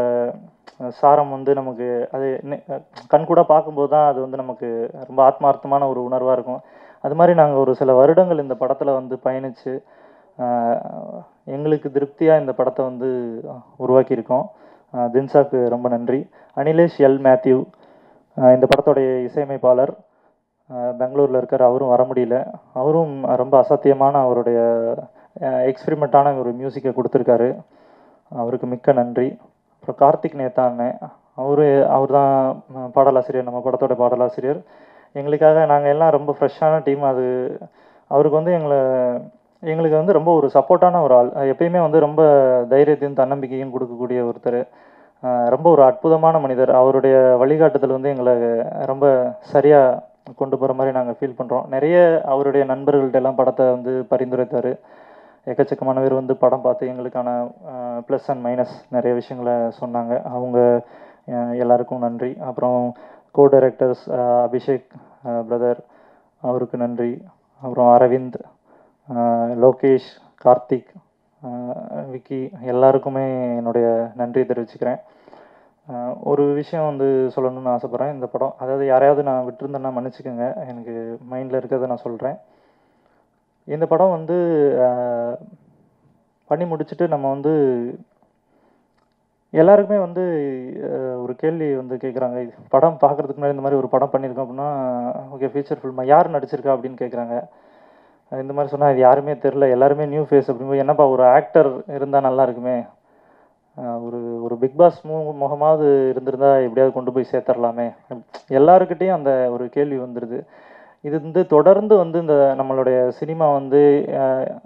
Speaker 3: சாரம் வந்து நமக்கு அது கண்கூட பார்க்கும்போது தான் அது வந்து நமக்கு ரொம்ப ஆத்மார்த்தமான ஒரு உணர்வாக இருக்கும். அது மாதிரி நாங்கள் ஒரு சில வருடங்கள் இந்த படத்தில் வந்து பயணித்து எங்களுக்கு திருப்தியாக இந்த படத்தை வந்து உருவாக்கியிருக்கோம். தின்சாக்கு ரொம்ப நன்றி. அனிலேஷ் எல் மேத்யூ இந்த படத்தோடைய இசையமைப்பாளர் பெங்களூரில் இருக்கார். அவரும் வர முடியல. அவரும் ரொம்ப அசாத்தியமான அவருடைய எக்ஸ்பிரிமெண்ட்டான ஒரு மியூசிக்கை கொடுத்துருக்காரு. அவருக்கு மிக்க நன்றி. அப்புறம் கார்த்திக் நேத்தா அண்ணன், அவர் தான் பாடலாசிரியர், நம்ம படத்தோட பாடலாசிரியர். எங்களுக்காக நாங்கள் எல்லாம் ரொம்ப ஃப்ரெஷ்ஷான டீம். அவருக்கு வந்து எங்களுக்கு வந்து ரொம்ப ஒரு சப்போர்ட்டான ஒரு ஆள். எப்பயுமே வந்து ரொம்ப தைரியத்தையும் தன்னம்பிக்கையும் கொடுக்கக்கூடிய ஒருத்தர். ரொம்ப ஒரு அற்புதமான மனிதர். அவருடைய வழிகாட்டுதல் வந்து எங்களை ரொம்ப சரியாக கொண்டு போகிற மாதிரி நாங்கள் ஃபீல் பண்ணுறோம். நிறைய அவருடைய நண்பர்கள்ட்ட எல்லாம் படத்தை வந்து பரிந்துரைத்தார். எக்கச்சக்கமான பேர் வந்து படம் பார்த்து எங்களுக்கான ப்ளஸ் அண்ட் மைனஸ் நிறைய விஷயங்களை சொன்னாங்க. அவங்க எல்லாருக்கும் நன்றி. அப்புறம் கோ டைரக்டர்ஸ் அபிஷேக் பிரதர், அவருக்கு நன்றி. அப்புறம் அரவிந்த், லோகேஷ், கார்த்திக், விக்கி, எல்லாருக்குமே என்னுடைய நன்றி தெரிவிச்சுக்கிறேன். ஒரு விஷயம் வந்து சொல்லணும்னு ஆசைப்பட்றேன். இந்த படம், அதாவது யாரையாவது நான் விட்டுருந்தேன்னா மன்னிச்சுக்கோங்க, எனக்கு மைண்டில் இருக்கிறத நான் சொல்கிறேன். இந்த படம் வந்து பண்ணி முடிச்சுட்டு நம்ம வந்து எல்லாருக்குமே வந்து ஒரு கேள்வி வந்து கேட்குறாங்க. படம் பார்க்குறதுக்கு முன்னாடி இந்த மாதிரி ஒரு படம் பண்ணியிருக்கோம் அப்படின்னா, ஓகே ஃபீச்சர் ஃபில்மா யார் நடிச்சிருக்கா அப்படின்னு கேட்குறாங்க. இந்த மாதிரி சொன்னால் இது யாருமே தெரில, எல்லாருமே நியூ ஃபேஸ் அப்படிங்கும்போது, என்னப்பா ஒரு ஆக்டர் இருந்தால் நல்லா இருக்குமே, ஒரு பிக் பாஸ் முகமாவது இருந்திருந்தா எப்படியாவது கொண்டு போய் சேர்த்துடலாமே, எல்லாருக்கிட்டேயும் அந்த ஒரு கேள்வி வந்துடுது. இது வந்து தொடர்ந்து வந்து இந்த நம்மளுடைய சினிமா வந்து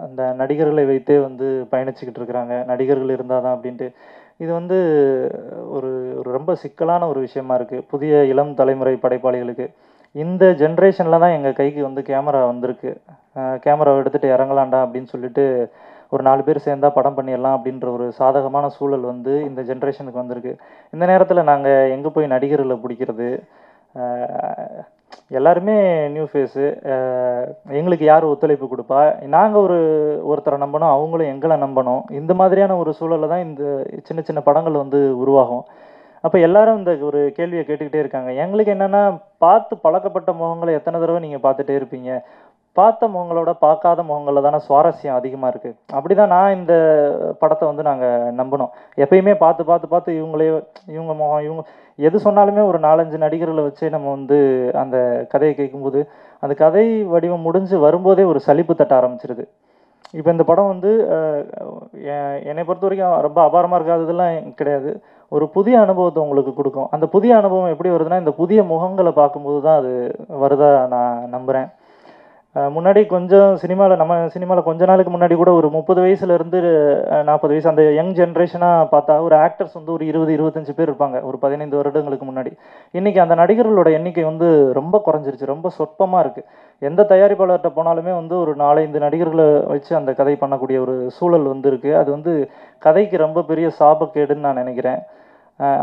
Speaker 3: அந்த நடிகர்களை வைத்தே வந்து பயணிச்சுக்கிட்டு இருக்கிறாங்க. நடிகர்கள் இருந்தால் தான் அப்படின்ட்டு. இது வந்து ஒரு ஒரு ரொம்ப சிக்கலான ஒரு விஷயமா இருக்குது புதிய இளம் தலைமுறை படைப்பாளிகளுக்கு. இந்த ஜென்ரேஷனில் தான் எங்கள் கைக்கு வந்து கேமரா வந்திருக்கு. கேமராவை எடுத்துகிட்டு இறங்கலாண்டா அப்படின்னு சொல்லிட்டு ஒரு 4 பேர் சேர்ந்தா படம் பண்ணிடலாம் அப்படின்ற ஒரு சாதகமான சூழல் வந்து இந்த ஜென்ரேஷனுக்கு வந்திருக்கு. இந்த நேரத்தில் நாங்கள் எங்கே போய் நடிகர்களை பிடிக்கிறது? எல்லாருமே நியூ ஃபேஸு. எங்களுக்கு யார் ஒத்துழைப்பு கொடுப்பா? நாங்கள் ஒருத்தரை நம்பணும், அவங்களும் எங்களை நம்பணும். இந்த மாதிரியான ஒரு சூழலில் தான் இந்த சின்ன சின்ன படங்கள் வந்து உருவாகும். அப்போ எல்லாரும் இந்த ஒரு கேள்வியை கேட்டுக்கிட்டே இருக்காங்க. எங்களுக்கு என்னென்னா, பார்த்து பழக்கப்பட்ட முகங்களை எத்தனை தடவை நீங்கள் பார்த்துட்டே இருப்பீங்க? பார்த்த முகங்களோட பார்க்காத முகங்களில் தானே சுவாரஸ்யம் அதிகமாக இருக்குது. அப்படி தான் நான் இந்த படத்தை வந்து நாங்கள் நம்பினோம். எப்பயுமே பார்த்து பார்த்து பார்த்து இவங்க முகம் இவங்க எது சொன்னாலுமே ஒரு 4-5 நடிகர்களை வச்சே நம்ம வந்து அந்த கதையை கேட்கும்போது, அந்த கதை வடிவம் முடிஞ்சு வரும்போதே ஒரு சலிப்பு தட்ட ஆரம்பிச்சிருது. இப்போ இந்த படம் வந்து என்னை பொறுத்த வரைக்கும் ரொம்ப அபாரமாக இருக்காததெல்லாம் கிடையாது. ஒரு புதிய அனுபவத்தை உங்களுக்கு கொடுக்கும். அந்த புதிய அனுபவம் எப்படி வருதுன்னா, இந்த புதிய முகங்களை பார்க்கும்போது தான் அது வருதா நான் நம்புகிறேன். முன்னாடி கொஞ்சம் நம்ம சினிமாவில் கொஞ்ச நாளுக்கு முன்னாடி கூட ஒரு 30 வயசுலேருந்து 40 வயசு அந்த யங் ஜென்ரேஷனாக பார்த்தா ஒரு ஆக்டர்ஸ் வந்து ஒரு 20-25 பேர் இருப்பாங்க ஒரு 15 வருடங்களுக்கு முன்னாடி. இன்றைக்கி அந்த நடிகர்களோட எண்ணிக்கை வந்து ரொம்ப குறைஞ்சிருச்சு, ரொம்ப சொற்பமாக இருக்குது. எந்த தயாரிப்பாளர்கிட்ட போனாலுமே வந்து ஒரு 4-5 நடிகர்களை வச்சு அந்த கதை பண்ணக்கூடிய ஒரு சூழல் வந்து இருக்குது. அது வந்து கதைக்கு ரொம்ப பெரிய சாபக்கேடுன்னு நான் நினைக்கிறேன்.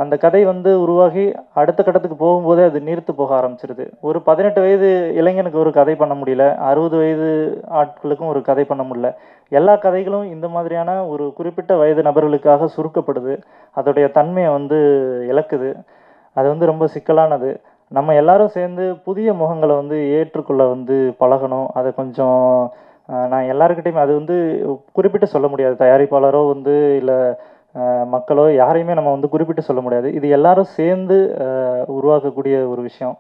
Speaker 3: அந்த கதை வந்து உருவாகி அடுத்த கட்டத்துக்கு போகும்போதே அது நீர்த்து போக ஆரம்பிச்சிருது. ஒரு 18 வயது இளைஞனுக்கு ஒரு கதை பண்ண முடியல, 60 வயது ஆட்களுக்கும் ஒரு கதை பண்ண முடியல. எல்லா கதைகளும் இந்த மாதிரியான ஒரு குறிப்பிட்ட வயது நபர்களுக்காக சுருக்கப்படுது. அதோடைய தன்மையை வந்து இழக்குது. அது வந்து ரொம்ப சிக்கலானது. நம்ம எல்லாரும் சேர்ந்து புதிய முகங்களை வந்து ஏற்றுக்கொள்ள வந்து பழகணும். அதை கொஞ்சம் நான் எல்லாருக்கிட்டையுமே அது வந்து குறிப்பிட்டு சொல்ல முடியாது. தயாரிப்பாளரோ வந்து இல்லை மக்களோ யாரையுமே நம்ம வந்து குறிப்பிட்டு சொல்ல முடியாது. இது எல்லாரும் சேர்ந்து உருவாக்கக்கூடிய ஒரு விஷயம்.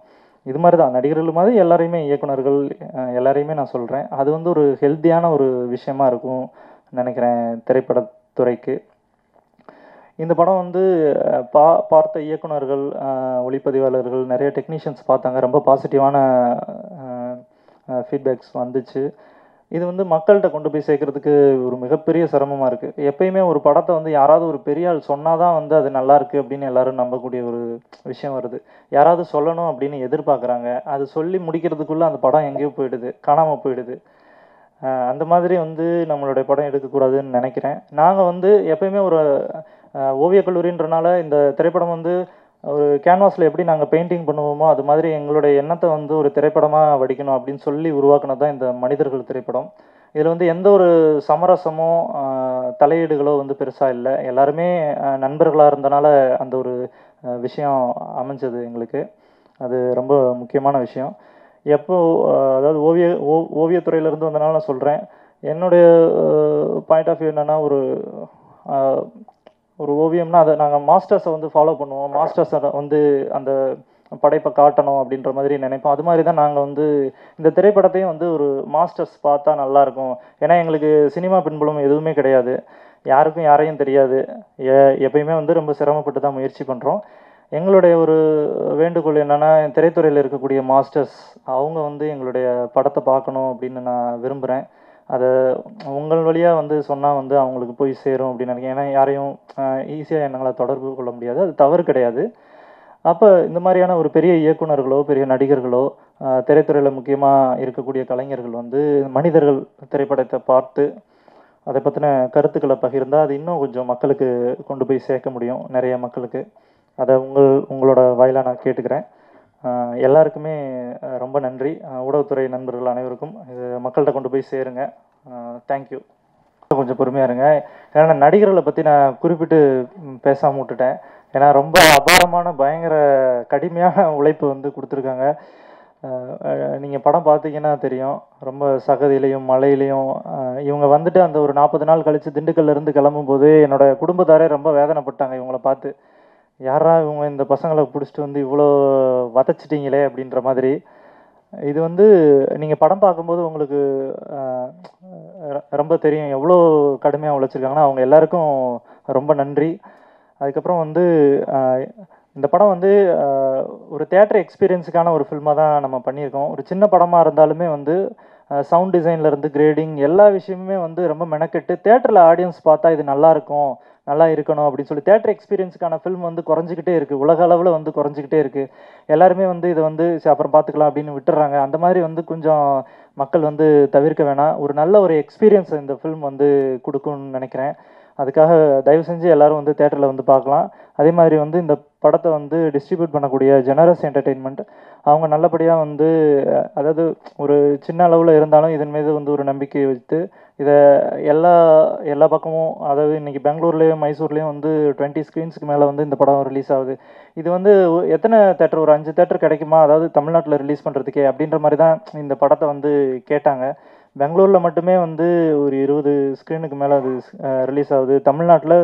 Speaker 3: இது மாதிரி தான் நடிகர்கள் மாதிரி எல்லாரையுமே, இயக்குனர்கள் எல்லாரையுமே நான் சொல்கிறேன். அது வந்து ஒரு ஹெல்த்தியான ஒரு விஷயமா இருக்கும் நினைக்கிறேன் திரைப்படத்துறைக்கு. இந்த படம் வந்து பார்த்த இயக்குனர்கள், ஒளிப்பதிவாளர்கள், நிறைய டெக்னீஷியன்ஸ் பார்த்தாங்க. ரொம்ப பாசிட்டிவான ஃபீட்பேக்ஸ் வந்துச்சு. இது வந்து மக்கள்கிட்ட கொண்டு போய் சேர்க்கறதுக்கு ஒரு மிகப்பெரிய சிரமமாக இருக்குது. எப்பயுமே ஒரு படத்தை வந்து யாராவது ஒரு பெரிய ஆள் சொன்னால் தான் வந்து அது நல்லாயிருக்கு அப்படின்னு எல்லோரும் நம்பக்கூடிய ஒரு விஷயம் வருது. யாராவது சொல்லணும் அப்படின்னு எதிர்பார்க்குறாங்க. அது சொல்லி முடிக்கிறதுக்குள்ளே அந்த படம் எங்கேயோ போயிடுது, காணாமல் போயிடுது. அந்த மாதிரி வந்து நம்மளுடைய படம் எடுக்கக்கூடாதுன்னு நினைக்கிறேன். நாங்கள் வந்து எப்பயுமே ஒரு ஓவியக் கல்லூரின்றனால இந்த திரைப்படம் வந்து ஒரு கேன்வாஸில் எப்படி நாங்கள் பெயிண்டிங் பண்ணுவோமோ அது மாதிரி எங்களுடைய எண்ணத்தை வந்து ஒரு திரைப்படமாக வடிக்கணும் அப்படின்னு சொல்லி உருவாக்குனது தான் இந்த மனிதர்கள் திரைப்படம். இதில் வந்து எந்த ஒரு சமரசமோ தலையீடுகளோ வந்து பெருசாக இல்லை. எல்லாருமே நண்பர்களாக இருந்தனால அந்த ஒரு விஷயம் அமைஞ்சது எங்களுக்கு. அது ரொம்ப முக்கியமான விஷயம். எப்போ அதாவது ஓவியத்துறையிலேருந்து வந்தனால நான் சொல்கிறேன், என்னுடைய பாயிண்ட் ஆஃப் வியூ என்னென்னா, ஒரு ஓவியம்னா அதை நாங்கள் மாஸ்டர்ஸை வந்து ஃபாலோ பண்ணுவோம். மாஸ்டர்ஸை வந்து அந்த படைப்பை காட்டணும் அப்படின்ற மாதிரி நினைப்போம். அது மாதிரி தான் நாங்கள் வந்து இந்த திரைப்படத்தையும் வந்து ஒரு மாஸ்டர்ஸ் பார்த்தா நல்லாயிருக்கும். ஏன்னா எங்களுக்கு சினிமா பின்புலம் எதுவுமே கிடையாது, யாருக்கும் யாரையும் தெரியாது. எப்பயுமே வந்து ரொம்ப சிரமப்பட்டு தான் முயற்சி பண்ணுறோம். எங்களுடைய ஒரு வேண்டுகோள் என்னென்னா, திரைத்துறையில் இருக்கக்கூடிய மாஸ்டர்ஸ் அவங்க வந்து எங்களுடைய படத்தை பார்க்கணும் அப்படின்னு நான் விரும்புகிறேன். அதை உங்கள் வழியாக வந்து சொன்னால் வந்து அவங்களுக்கு போய் சேரும் அப்படின்னு நினைக்கிறேன். ஏன்னா யாரையும் ஈஸியாக என்னால் தொடர்பு கொள்ள முடியாது, அது தவறு கிடையாது. அப்போ இந்த மாதிரியான ஒரு பெரிய இயக்குனர்களோ பெரிய நடிகர்களோ திரைத்துறையில் முக்கியமாக இருக்கக்கூடிய கலைஞர்கள் வந்து மனிதர்கள் திரைப்படத்தை பார்த்து அதை பற்றின கருத்துக்களை பகிர்ந்தால் அது இன்னும் கொஞ்சம் மக்களுக்கு கொண்டு போய் சேர்க்க முடியும், நிறைய மக்களுக்கு. அதை உங்களோட வாயிலாக நான் கேட்டுக்கிறேன். எல்லாருக்குமே ரொம்ப நன்றி. ஊடகத்துறை நண்பர்கள் அனைவருக்கும் இது மக்கள்கிட்ட கொண்டு போய் சேருங்க. தேங்க்யூ. கொஞ்சம் பொறுமையாக இருங்க, ஏன்னா நடிகர்களை பற்றி நான் குறிப்பிட்டு பேசாமல் விட்டுட்டேன். ஏன்னா ரொம்ப அபாரமான பயங்கர கடுமையான உழைப்பு வந்து கொடுத்துருக்காங்க. நீங்கள் படம் பார்த்தீங்கன்னா தெரியும், ரொம்ப சகதியிலையும் மழையிலையும் இவங்க வந்துட்டு அந்த ஒரு 40 நாள் கழித்து திண்டுக்கல்லேருந்து கிளம்பும்போது என்னோடய குடும்பத்தாரே ரொம்ப வேதனைப்பட்டாங்க இவங்கள பார்த்து. யாரா இவங்க இந்த பசங்களை பிடிச்சிட்டு வந்து இவ்வளோ வதச்சிட்டிங்களே அப்படின்ற மாதிரி. இது வந்து நீங்கள் படம் பார்க்கும்போது உங்களுக்கு ரொம்ப தெரியும் எவ்வளோ கடுமையாக உழைச்சிருக்காங்கன்னா. அவங்க எல்லாருக்கும் ரொம்ப நன்றி. அதுக்கப்புறம் வந்து இந்த படம் வந்து ஒரு தியேட்டர் எக்ஸ்பீரியன்ஸுக்கான ஒரு ஃபில்மாக தான் நம்ம பண்ணியிருக்கோம். ஒரு சின்ன படமாக இருந்தாலுமே வந்து சவுண்ட் டிசைன்லேருந்து கிரேடிங் எல்லா விஷயமுமே வந்து ரொம்ப மெனக்கெட்டு தியேட்டரில் ஆடியன்ஸ் பார்த்தா இது நல்லாயிருக்கும், நல்லா இருக்கணும் அப்படின்னு சொல்லி தியேட்டர் எக்ஸ்பீரியன்ஸுக்கான ஃபில்ம் வந்து குறைஞ்சிக்கிட்டே இருக்குது, உலக அளவில் வந்து குறைஞ்சிக்கிட்டே இருக்குது. எல்லாருமே வந்து இதை வந்து அப்புறம் பார்த்துக்கலாம் அப்படின்னு விட்டுறாங்க. அந்த மாதிரி வந்து கொஞ்சம் மக்கள் வந்து தவிர்க்க வேணாம். ஒரு நல்ல ஒரு எக்ஸ்பீரியன்ஸ் இந்த ஃபில்ம் வந்து கொடுக்கும்னு நினைக்கிறேன். அதுக்காக தயவு செஞ்சு எல்லோரும் வந்து தேட்டரில் வந்து பார்க்கலாம். அதே மாதிரி வந்து இந்த படத்தை வந்து டிஸ்ட்ரிபியூட் பண்ணக்கூடிய ஜெனரஸ் என்டர்டெயின்மெண்ட் அவங்க நல்லபடியாக வந்து, அதாவது ஒரு சின்ன அளவில் இருந்தாலும் இதன் மீது வந்து ஒரு நம்பிக்கை வைத்து இதை எல்லா பக்கமும், அதாவது இன்றைக்கி பெங்களூர்லேயும் மைசூர்லேயும் வந்து 20 ஸ்க்ரீன்ஸுக்கு மேலே வந்து இந்த படம் ரிலீஸ் ஆகுது. இது வந்து எத்தனை தேட்டர், ஒரு 5 தேட்டர் கிடைக்குமா, அதாவது தமிழ்நாட்டில் ரிலீஸ் பண்ணுறதுக்கே அப்படின்ற மாதிரி தான் இந்த படத்தை வந்து கேட்டாங்க. பெங்களூரில் மட்டுமே வந்து ஒரு 20 ஸ்க்ரீனுக்கு மேலே அது ரிலீஸ் ஆகுது. தமிழ்நாட்டில்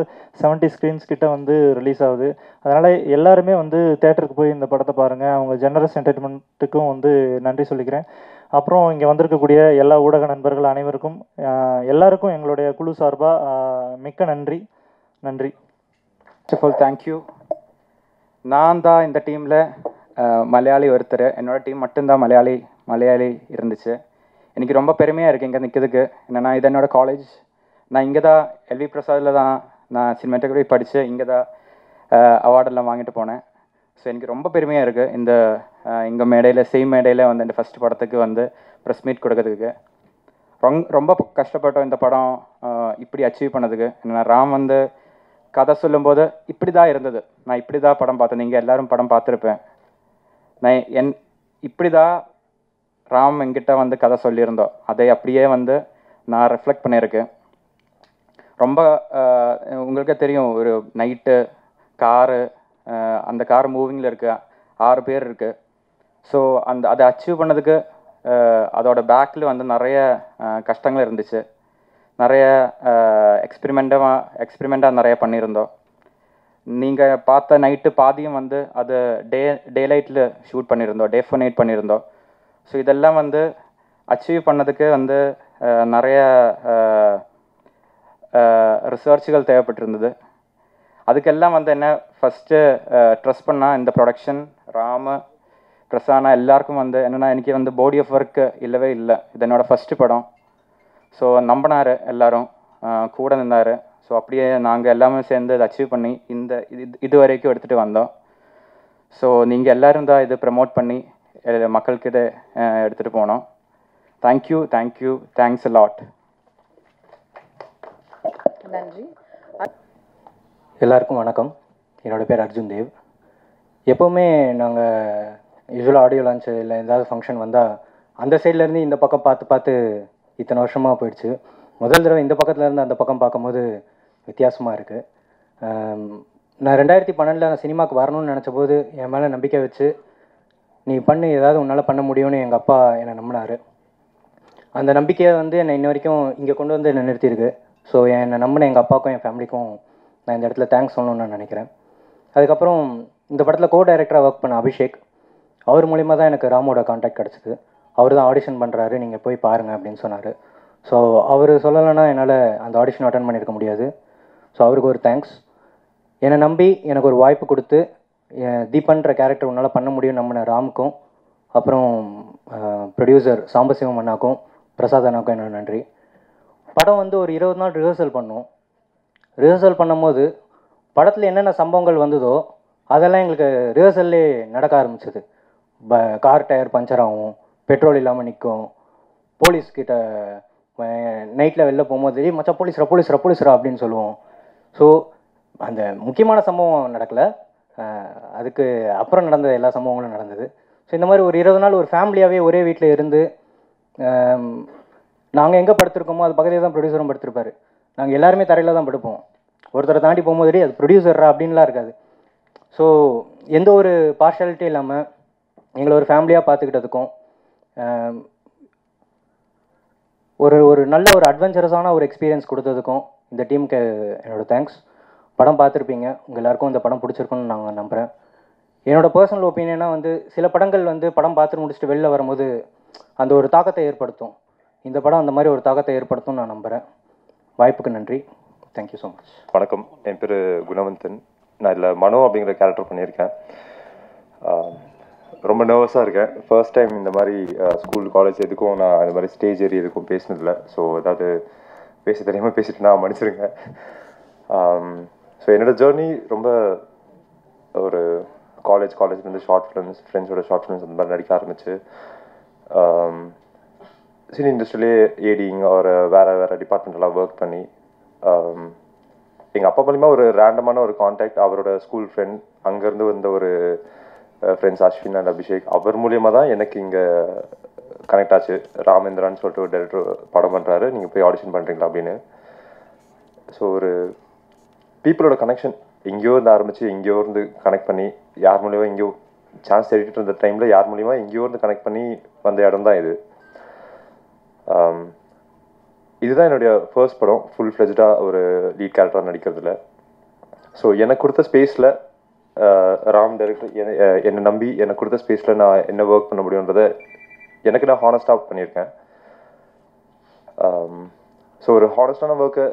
Speaker 3: 70 ஸ்க்ரீன்ஸ் கிட்ட வந்து ரிலீஸ் ஆகுது. அதனால் எல்லாருமே வந்து தேட்டருக்கு போய் இந்த படத்தை பாருங்கள். அவங்க ஜெனரஸ் என்டர்டெயின்மெண்ட்டுக்கும் வந்து நன்றி சொல்லிக்கிறேன். அப்புறம் இங்கே வந்திருக்கக்கூடிய எல்லா ஊடக நண்பர்கள் அனைவருக்கும் எல்லாருக்கும் எங்களுடைய குழு சார்பாக மிக்க நன்றி. நன்றி.
Speaker 4: First of all thank you. நான் தான் இந்த டீமில் மலையாளி ஒருத்தர். என்னோடய டீம் மட்டும்தான் மலையாளி இருந்துச்சு. எனக்கு ரொம்ப பெருமையாக இருக்குது இங்கே நிற்கிறதுக்கு. என்னென்னா இது என்னோடய காலேஜ். நான் இங்கே தான் எல்வி பிரசாதில் தான் நான் சினிமாட்டோகிராஃபி படித்து இங்கே தான் அவார்டெல்லாம் வாங்கிட்டு போனேன். ஸோ எனக்கு ரொம்ப பெருமையாக இருக்குது இங்கே மேடையில் சேம் மேடையில் வந்து இந்த ஃபஸ்ட் படத்துக்கு வந்து ப்ரெஸ் மீட் கொடுக்கறதுக்கு. ரொம்ப கஷ்டப்பட்டோம் இந்த படம் இப்படி அச்சீவ் பண்ணதுக்கு. என்னென்னா ராம் வந்து கதை சொல்லும்போது இப்படி தான் இருந்தது, நான் இப்படி தான் படம் பார்த்தேன், நீங்கள் எல்லோரும் படம் பார்த்துருப்பேன். நான் இப்படி தான் ராம் என்கிட்ட வந்து கதை சொல்லியிருந்தோம், அதை அப்படியே வந்து நான் ரிஃப்ளெக்ட் பண்ணியிருக்கேன். ரொம்ப உங்களுக்கே தெரியும், ஒரு நைட்டு காரு, அந்த கார் மூவிங்கில் இருக்குது, 6 பேர் இருக்குது. ஸோ அதை அச்சீவ் பண்ணதுக்கு அதோட பேக்கில் வந்து நிறைய கஷ்டங்கள் இருந்துச்சு. நிறைய எக்ஸ்பிரிமெண்ட்டாக நிறைய பண்ணியிருந்தோம். நீங்கள் பார்த்த நைட்டு பாதியும் வந்து அது டே லைட்டில் ஷூட் பண்ணியிருந்தோம், டே 4 நைட் பண்ணியிருந்தோம். ஸோ இதெல்லாம் வந்து அச்சீவ் பண்ணதுக்கு வந்து நிறைய ரிசர்ச்சுகள் தேவைப்பட்டிருந்தது. அதுக்கெல்லாம் வந்து என்ன ஃபஸ்ட்டு ட்ரஸ்ட் பண்ணால் இந்த ப்ரொடக்ஷன் ராம பிரசானா எல்லாருக்கும் வந்து என்னென்னா எனக்கு வந்து பாடி ஆஃப் ஒர்க்கு இல்லவே இல்லை. இது என்னோடய ஃபஸ்ட்டு படம். ஸோ நம்பினார், எல்லோரும் கூட நின்றார். ஸோ அப்படியே நாங்கள் எல்லாமே சேர்ந்து இதை அச்சீவ் பண்ணி இது வரைக்கும் எடுத்துகிட்டு வந்தோம். ஸோ நீங்கள் எல்லோரும் தான் இது ப்ரமோட் பண்ணி மக்களுக்கு இதை எடுத்துகிட்டு போனோம். Thank you, thanks a lot.
Speaker 5: நன்றி.
Speaker 6: எல்லாருக்கும் வணக்கம். என்னோடய பேர் அர்ஜுன் தேவ்.
Speaker 5: எப்போவுமே நாங்கள் யூஸ்வலாக ஆடியோ லான்ச்சு இல்லை ஏதாவது ஃபங்க்ஷன் வந்தால் அந்த சைட்லேருந்து இந்த பக்கம் பார்த்து இத்தனை வருஷமாக போயிடுச்சு. முதல் தடவை இந்த பக்கத்துலேருந்து அந்த பக்கம் பார்க்கும்போது வித்தியாசமாக இருக்குது. நான் 2012 நான் சினிமாவுக்கு வரணும்னு நினச்சபோது என் மேலே நம்பிக்கை வச்சு நீ பண்ணு, ஏதாவது உன்னால் பண்ண முடியும்னு எங்கள் அப்பா என்னை நம்பினார். அந்த நம்பிக்கையை என்னை இன்ன வரைக்கும் இங்கே கொண்டு வந்து என்னை நிறுத்தியிருக்கு. ஸோ என்னை நம்பின எங்கள் அப்பாவுக்கும் என் ஃபேமிலிக்கும் நான் இந்த இடத்துல தேங்க்ஸ் சொல்லணும்னு நான் நினைக்கிறேன். அதுக்கப்புறம் இந்த படத்தில் கோ டைரக்டராக ஒர்க் பண்ண அபிஷேக், அவர் மூலிமா தான் எனக்கு ராமோட கான்டாக்ட் கிடச்சிது. அவர் தான் ஆடிஷன் பண்ணுறாரு, நீங்கள் போய் பாருங்கள் அப்படின்னு சொன்னார். ஸோ அவர் சொல்லலைன்னா என்னால் அந்த ஆடிஷன் அட்டன் பண்ணியிருக்க முடியாது. ஸோ அவருக்கு ஒரு தேங்க்ஸ். என்னை நம்பி எனக்கு ஒரு வாய்ப்பு கொடுத்து தீபன்ற கேரக்டர் உன்னால் பண்ண முடியும் நம்பின ராமுக்கும், அப்புறம் ப்ரொடியூசர் சாம்பசிவம் அண்ணாக்கும் பிரசாத் அண்ணாக்கும் என்னோட நன்றி. படம் ஒரு 20 நாள் ரிஹர்சல் பண்ணோம். ரிஹர்சல் பண்ணும்போது படத்தில் என்னென்ன சம்பவங்கள் வந்ததோ அதெல்லாம் எங்களுக்கு ரிஹர்சல்லே நடக்க ஆரம்பிச்சது. கார் டயர் பஞ்சர் ஆகும், பெட்ரோல் இல்லாமல் நிற்கும், போலீஸ்கிட்ட நைட்டில் வெளில போகும்போது மச்சா போலீஸ்ரா அப்படின்னு சொல்லுவோம். ஸோ அந்த முக்கியமான சம்பவம் நடக்கலை, அதுக்கு அப்புறம் நடந்த எல்லா சம்பவங்களும் நடந்தது. ஸோ இந்த மாதிரி ஒரு 20 நாள் ஒரு ஃபேமிலியாகவே ஒரே வீட்டில் இருந்து நாங்கள் எங்கே படுத்திருக்கோமோ அது பக்கத்தில் தான் ப்ரொடியூசரும் படுத்திருப்பார். நாங்கள் எல்லாருமே தரையில் தான் படுப்போம். ஒருத்தரை தாண்டி போகும்போது அது ப்ரொடியூசரா அப்படின்லாம் இருக்காது. ஸோ எந்த ஒரு பார்ஷாலிட்டியும் இல்லாமல் எங்களை ஒரு ஃபேமிலியாக பார்த்துக்கிட்டதுக்கும் ஒரு நல்ல ஒரு அட்வென்ச்சரஸான ஒரு எக்ஸ்பீரியன்ஸ் கொடுத்ததுக்கும் இந்த டீமுக்கு என்னோடய தேங்க்ஸ். படம் பார்த்துருப்பீங்க, உங்கள் எல்லாருக்கும் இந்த படம் பிடிச்சிருக்குன்னு நாங்கள் நம்புகிறேன். என்னோடய பர்சனல் ஒப்பீனியனாக சில படங்கள் படம் பார்த்துட்டு முடிச்சுட்டு வெளில வரும்போது அந்த ஒரு தாக்கத்தை ஏற்படுத்தும். இந்த படம் அந்த மாதிரி ஒரு தாக்கத்தை ஏற்படுத்தும்னு நான் நம்புகிறேன். வாய்ப்புக்கு நன்றி. Thank you so much.
Speaker 6: வணக்கம், என் பேர் குணவந்தன். நான் இதில் மனோ அப்படிங்கிற கேரக்டர் பண்ணியிருக்கேன். ரொம்ப நர்வஸாக இருக்கேன். ஃபர்ஸ்ட் டைம் இந்த மாதிரி ஸ்கூல் காலேஜ் எதுக்கும் நான் இந்த மாதிரி ஸ்டேஜ் ஏறி எதுக்கும் பேசினதில்லை. ஸோ ஏதாவது பேச தெரியாமல் பேசிட்டு நான் மன்னிச்சிருங்க. ஸோ என்னோடய ஜேர்னி ரொம்ப ஒரு காலேஜ்லேருந்து ஷார்ட் ஃபிலிம்ஸ், ஃப்ரெண்ட்ஸோட ஷார்ட் ஃபிலிம்ஸ் அந்த மாதிரி நடிக்க ஆரம்பிச்சு சினி இண்டஸ்ட்ரியிலே ஏடிங் ஒரு வேறு டிபார்ட்மெண்ட்டெல்லாம் ஒர்க் பண்ணி எங்கள் அப்பா மூலிமா ஒரு ரேண்டமான ஒரு கான்டாக்ட், அவரோட ஸ்கூல் ஃப்ரெண்ட், அங்கேருந்து வந்த ஒரு ஃப்ரெண்ட்ஸ் அஸ்வின் அண்ட் அபிஷேக், அவர் மூலியமாக தான் எனக்கு இங்கே கனெக்ட் ஆச்சு. ராமேந்திரான்னு சொல்லிட்டு ஒரு டைரக்டர் படம் பண்ணுறாரு, நீங்கள் போய் ஆடிஷன் பண்ணுறீங்களா அப்படின்னு. ஸோ ஒரு பீப்புளோட கனெக்ஷன் எங்கேயோ இருந்து ஆரம்பித்து எங்கேயோ இருந்து கனெக்ட் பண்ணி யார் மூலியமாக எங்கேயோ சான்ஸ் தேடிட்டு இருந்த டைமில் யார் மூலியமா எங்கேயோ இருந்து கனெக்ட் பண்ணி வந்த இடம் தான் இது. இதுதான் என்னுடைய ஃபர்ஸ்ட் படம் ஃபுல் ஃப்ளெஜ்டாக ஒரு லீட் கேரக்டராக நடிக்கிறதுல. ஸோ எனக்கு கொடுத்த ஸ்பேஸில் ராம் டைரக்டர் என்னை நம்பி எனக்கு கொடுத்த ஸ்பேஸில் நான் என்ன ஒர்க் பண்ண முடியுன்றதை எனக்கு நான் ஹானஸ்டாக பண்ணியிருக்கேன். ஸோ ஒரு ஹானஸ்டான ஒர்க்கை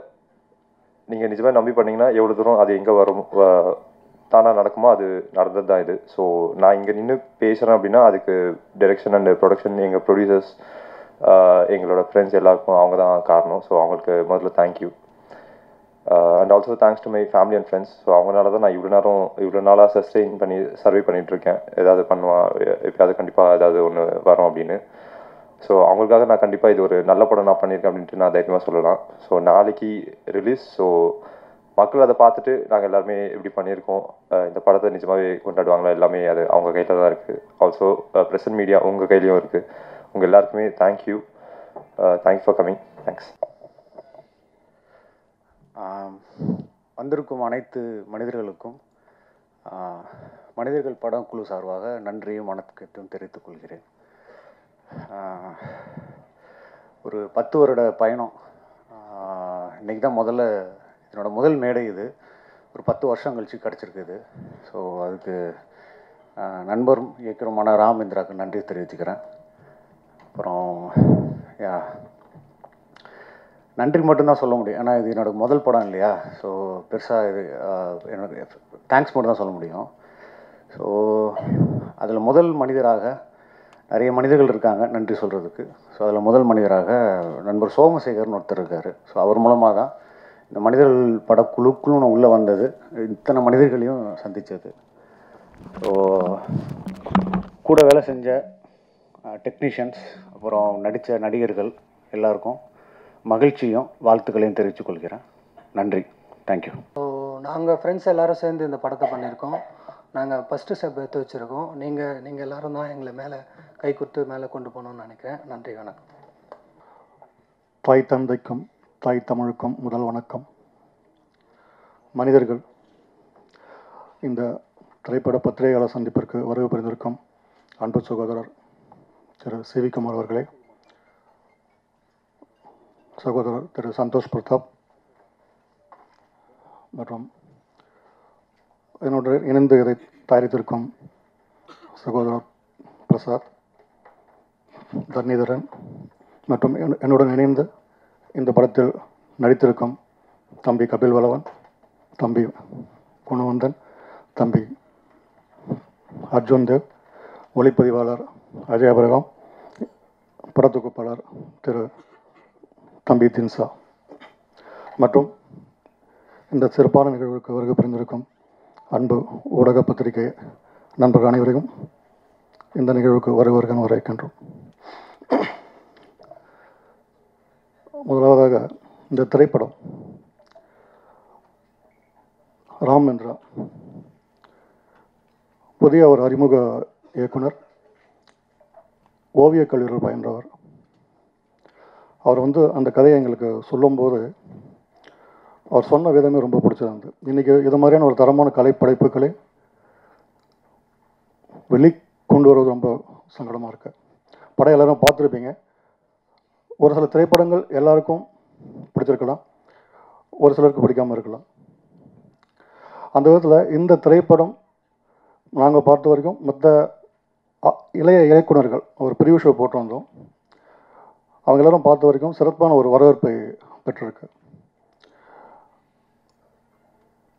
Speaker 6: நீங்கள் நிஜமாக நம்பி பண்ணிங்கன்னா எவ்வளோ தூரம் அது எங்கே வரும் தானாக நடக்குமோ அது நடந்தது தான் இது. ஸோ நான் இங்கே நின்று பேசுகிறேன் அப்படின்னா அதுக்கு டைரெக்ஷன் அண்ட் ப்ரொடக்ஷன், எங்கள் ப்ரொடியூசர்ஸ், எங்களோட ஃப்ரெண்ட்ஸ் எல்லாருக்கும் அவங்க தான் காரணம். ஸோ அவங்களுக்கு முதல்ல thank you. And also thanks to my family and friends. So அவங்களால தான் நான் இவ்வளோ நாளாக சஸ்டெயின் பண்ணி சர்வே பண்ணிகிட்ருக்கேன். ஏதாவது பண்ணுவான், எப்போயாவது கண்டிப்பாக ஏதாவது ஒன்று வரும் அப்படின்னு. ஸோ அவங்களுக்காக நான் கண்டிப்பாக இது ஒரு நல்ல படம் நான் பண்ணியிருக்கேன் அப்படின்ட்டு நான் தைரியமாக சொல்லலாம். ஸோ நாளைக்கு ரிலீஸ். ஸோ மக்கள் அதை பார்த்துட்டு நாங்கள் எல்லாருமே இப்படி பண்ணியிருக்கோம், இந்த படத்தை நிஜமாகவே கொண்டாடுவாங்களா, எல்லாமே அது அவங்க கையில் தான் இருக்குது. ஆல்சோ ப்ரெசன்ட் மீடியா உங்கள் கையிலையும் இருக்குது. உங்கள் எல்லாருக்குமே thank you. Thanks for coming. Thanks.
Speaker 7: வந்திருக்கும் அனைத்து மனிதர்களுக்கும் மனிதர்கள் படம் குழு சார்பாக நன்றியும் வணக்கத்தையும் தெரிவித்துக் கொள்கிறேன். ஒரு 10 வருட பயணம். இன்றைக்கி தான் என்னோட முதல் மேடை இது. ஒரு 10 வருஷம் கழிச்சு கிடச்சிருக்குது. ஸோ அதுக்கு நண்பரும் இயக்குனருமான ராமேந்திராவுக்கு நன்றி தெரிவிச்சுக்கிறேன். அப்புறம் நன்றி மட்டும்தான் சொல்ல முடியும், ஏன்னா இது என்னோடய முதல் படம் இல்லையா. ஸோ பெருசாக இது எனக்கு தேங்க்ஸ் மட்டும் தான் சொல்ல முடியும். ஸோ அதில் முதல் மனிதராக நிறைய மனிதர்கள் இருக்காங்க நன்றி சொல்கிறதுக்கு. ஸோ அதில் முதல் மனிதராக நண்பர் சோமசேகர்னு ஒருத்தர் இருக்கார். ஸோ அவர் மூலமாக தான் இந்த மனிதர்கள் படக்குழுக்குன்னு உள்ளே வந்தது, இத்தனை மனிதர்களையும் சந்தித்தது. ஸோ கூட வேலை செஞ்ச டெக்னீஷியன்ஸ், அப்புறம் நடித்த நடிகர்கள் எல்லாருக்கும் மகிழ்ச்சியும் வாழ்த்துக்களையும் தெரிவித்துக் கொள்கிறேன். நன்றி. தேங்க்யூ.
Speaker 8: ஸோ நாங்கள் ஃப்ரெண்ட்ஸ் எல்லோரும் சேர்ந்து இந்த படத்தை பண்ணியிருக்கோம். நாங்கள் ஃபஸ்ட்டு ஸ்டெப் எடுத்து வச்சுருக்கோம். நீங்கள் எல்லோரும் தான் எங்களை மேலே கை கொடுத்து மேலே கொண்டு போகணுன்னு நினைக்கிறேன். நன்றி, வணக்கம்.
Speaker 9: தாய் தந்தைக்கும் தாய் தமிழுக்கும் முதல் வணக்கம். மனிதர்கள் இந்த திரைப்பட பத்திரிகையாளர் சந்திப்பிற்கு வருகை புரிந்திருக்கும் அன்பு சகோதரர் திரு சி.வி. குமார் அவர்களே, சகோதரர் திரு சந்தோஷ் பிரதாப் மற்றும் என்னோடு இணைந்து இதை தயாரித்திருக்கும் சகோதரர் பிரசாத், தர்ணிதரன் மற்றும் என்னுடன் இணைந்து இந்த படத்தில் நடித்திருக்கும் தம்பி கபில் வளவன், தம்பி குணவந்தன், தம்பி அர்ஜுன் தேவ், ஒளிப்பதிவாளர் அஜய் அபிரகாம், படத்தொகுப்பாளர் திரு தம்பி தின்சா மற்றும் இந்த சிறப்பான நிகழ்வுக்கு வருகை புரிந்திருக்கும் அன்பு ஊடக பத்திரிகை நண்பர்கள் அனைவரையும் இந்த நிகழ்வுக்கு வருவர்கள் வரவேற்கின்றோம். முதலாவதாக இந்த திரைப்படம் ராம் என்ற புதிய ஒரு அறிமுக இயக்குனர், ஓவியக் கல்லூரியில் பயின்றவர். அவர் அந்த கதையை எங்களுக்கு சொல்லும்போது அவர் சொன்ன விதமே ரொம்ப பிடிச்சிருந்தது. இன்றைக்கி இது மாதிரியான ஒரு தரமான கலைப்படைப்புகளை வெளிக்கொண்டு வருவது ரொம்ப சங்கடமாக இருக்கு. படம் எல்லோரும் பார்த்துருப்பீங்க. ஒரு சில திரைப்படங்கள் எல்லாருக்கும் பிடிச்சிருக்கலாம், ஒரு சிலருக்கு பிடிக்காமல் இருக்கலாம். அந்த விதத்தில் இந்த திரைப்படம் நாங்கள் பார்த்த வரைக்கும் மற்ற இளைய இயக்குனர்கள் ஒரு ப்ரிவ்யூ ஷோ போட்டு வந்தோம். அவங்க எல்லோரும் பார்த்த வரைக்கும் சிறப்பான ஒரு வரவேற்பை பெற்றிருக்கு.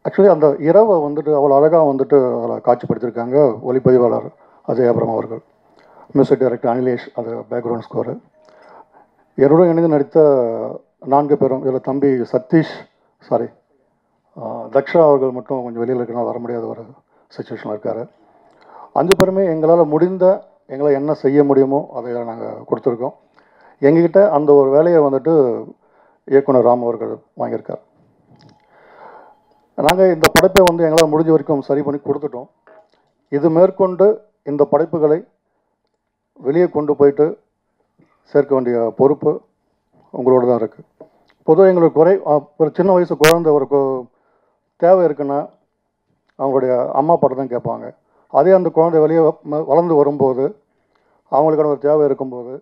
Speaker 9: ஆக்சுவலி அந்த இரவை அவ்வளோ அழகாக அதில் காட்சிப்படுத்தியிருக்காங்க ஒளிப்பதிவாளர் அஜய் அபிரகாம் அவர்கள், மியூசிக் டைரக்டர் அனிலேஷ், அது பேக்ரவுண்ட் ஸ்கோரு. என்னுடன் இணைந்து நடித்த 4 பேரும், இதில் தம்பி சதீஷ், தக்ஷா அவர்கள் மட்டும் கொஞ்சம் வெளியில் இருக்கனால வர முடியாத ஒரு சுச்சுவேஷனில் இருக்கார். 5 பேருமே எங்களால் முடிந்த, எங்களால் என்ன செய்ய முடியுமோ அதை நாங்கள் கொடுத்துருக்கோம். எங்ககிட்ட அந்த ஒரு வேலையை இயக்குனர் ராம் அவர்கள் வாங்கியிருக்கார். நாங்கள் இந்த படைப்பை எங்களால் முடிஞ்ச வரைக்கும் சரி பண்ணி கொடுத்துட்டோம். இது மேற்கொண்டு இந்த படைப்புகளை வெளியே கொண்டு போயிட்டு சேர்க்க வேண்டிய பொறுப்பு உங்களோட தான் இருக்குது. பொதுவாக எங்களுக்கு ஒரு சின்ன வயசு குழந்தை ஒரு தேவை இருக்குன்னா அவங்களுடைய அம்மா அப்பாட்ட தான் கேட்பாங்க. அதே அந்த குழந்தை வெளியே வளர்ந்து வரும்போது அவங்களுக்கான ஒரு தேவை இருக்கும்போது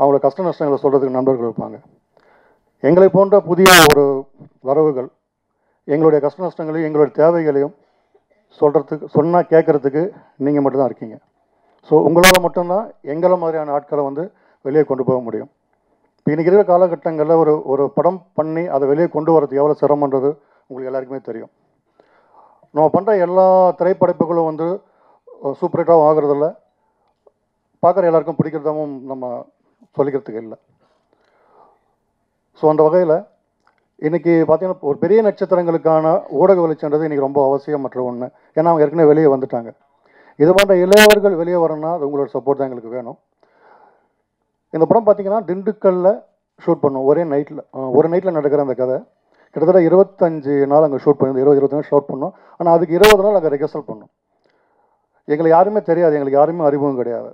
Speaker 9: அவங்களோட கஷ்ட நஷ்டங்களை சொல்கிறதுக்கு நண்பர்கள் இருப்பாங்க. எங்களை போன்ற புதிய ஒரு வரவுகள் எங்களுடைய கஷ்ட நஷ்டங்களையும் எங்களுடைய தேவைகளையும் சொன்னால் கேட்குறதுக்கு நீங்கள் மட்டும்தான் இருக்கீங்க. ஸோ உங்களால் மட்டும்தான் எங்களை மாதிரியான ஆட்களை வெளியே கொண்டு போக முடியும். இப்போ இன்றைக்கி இருக்கிற காலகட்டங்களில் ஒரு படம் பண்ணி அதை வெளியே கொண்டு வரது எவ்வளோ சிரமன்றது உங்களுக்கு எல்லாருக்குமே தெரியும். நம்ம பண்ணுற எல்லா திரைப்படைப்புகளும் சூப்பர் ஹிட்டாகவும் ஆகிறதில்ல, பார்க்குற எல்லாருக்கும் பிடிக்கிறதாகவும் நம்ம சொல்லிக்கிறதுக்கு இல்லை. ஸோ அந்த வகையில் இன்றைக்கி பார்த்திங்கன்னா ஒரு பெரிய நட்சத்திரங்களுக்கான ஊடக வெளிச்சன்றது இன்றைக்கி ரொம்ப அவசியமற்ற ஒன்று. ஏன்னா அவங்க ஏற்கனவே வெளியே வந்துட்டாங்க. இது போன்ற இளையவர்கள் வெளியே வரணும்னா அது உங்களோட சப்போர்ட் தான் எங்களுக்கு வேணும். இந்த படம் பார்த்திங்கன்னா திண்டுக்கல்லில் ஷூட் பண்ணோம். ஒரு நைட்டில் நடக்கிற அந்த கதை கிட்டத்தட்ட 25 நாள் அங்கே ஷூட் பண்ணி 20 நாள் ஷூட் பண்ணோம். ஆனால் அதுக்கு 20 நாள் அங்கே ரிஹர்சல் பண்ணோம். எங்களுக்கு யாருமே தெரியாது, எங்களுக்கு யாருமே அறிமுகம் கிடையாது.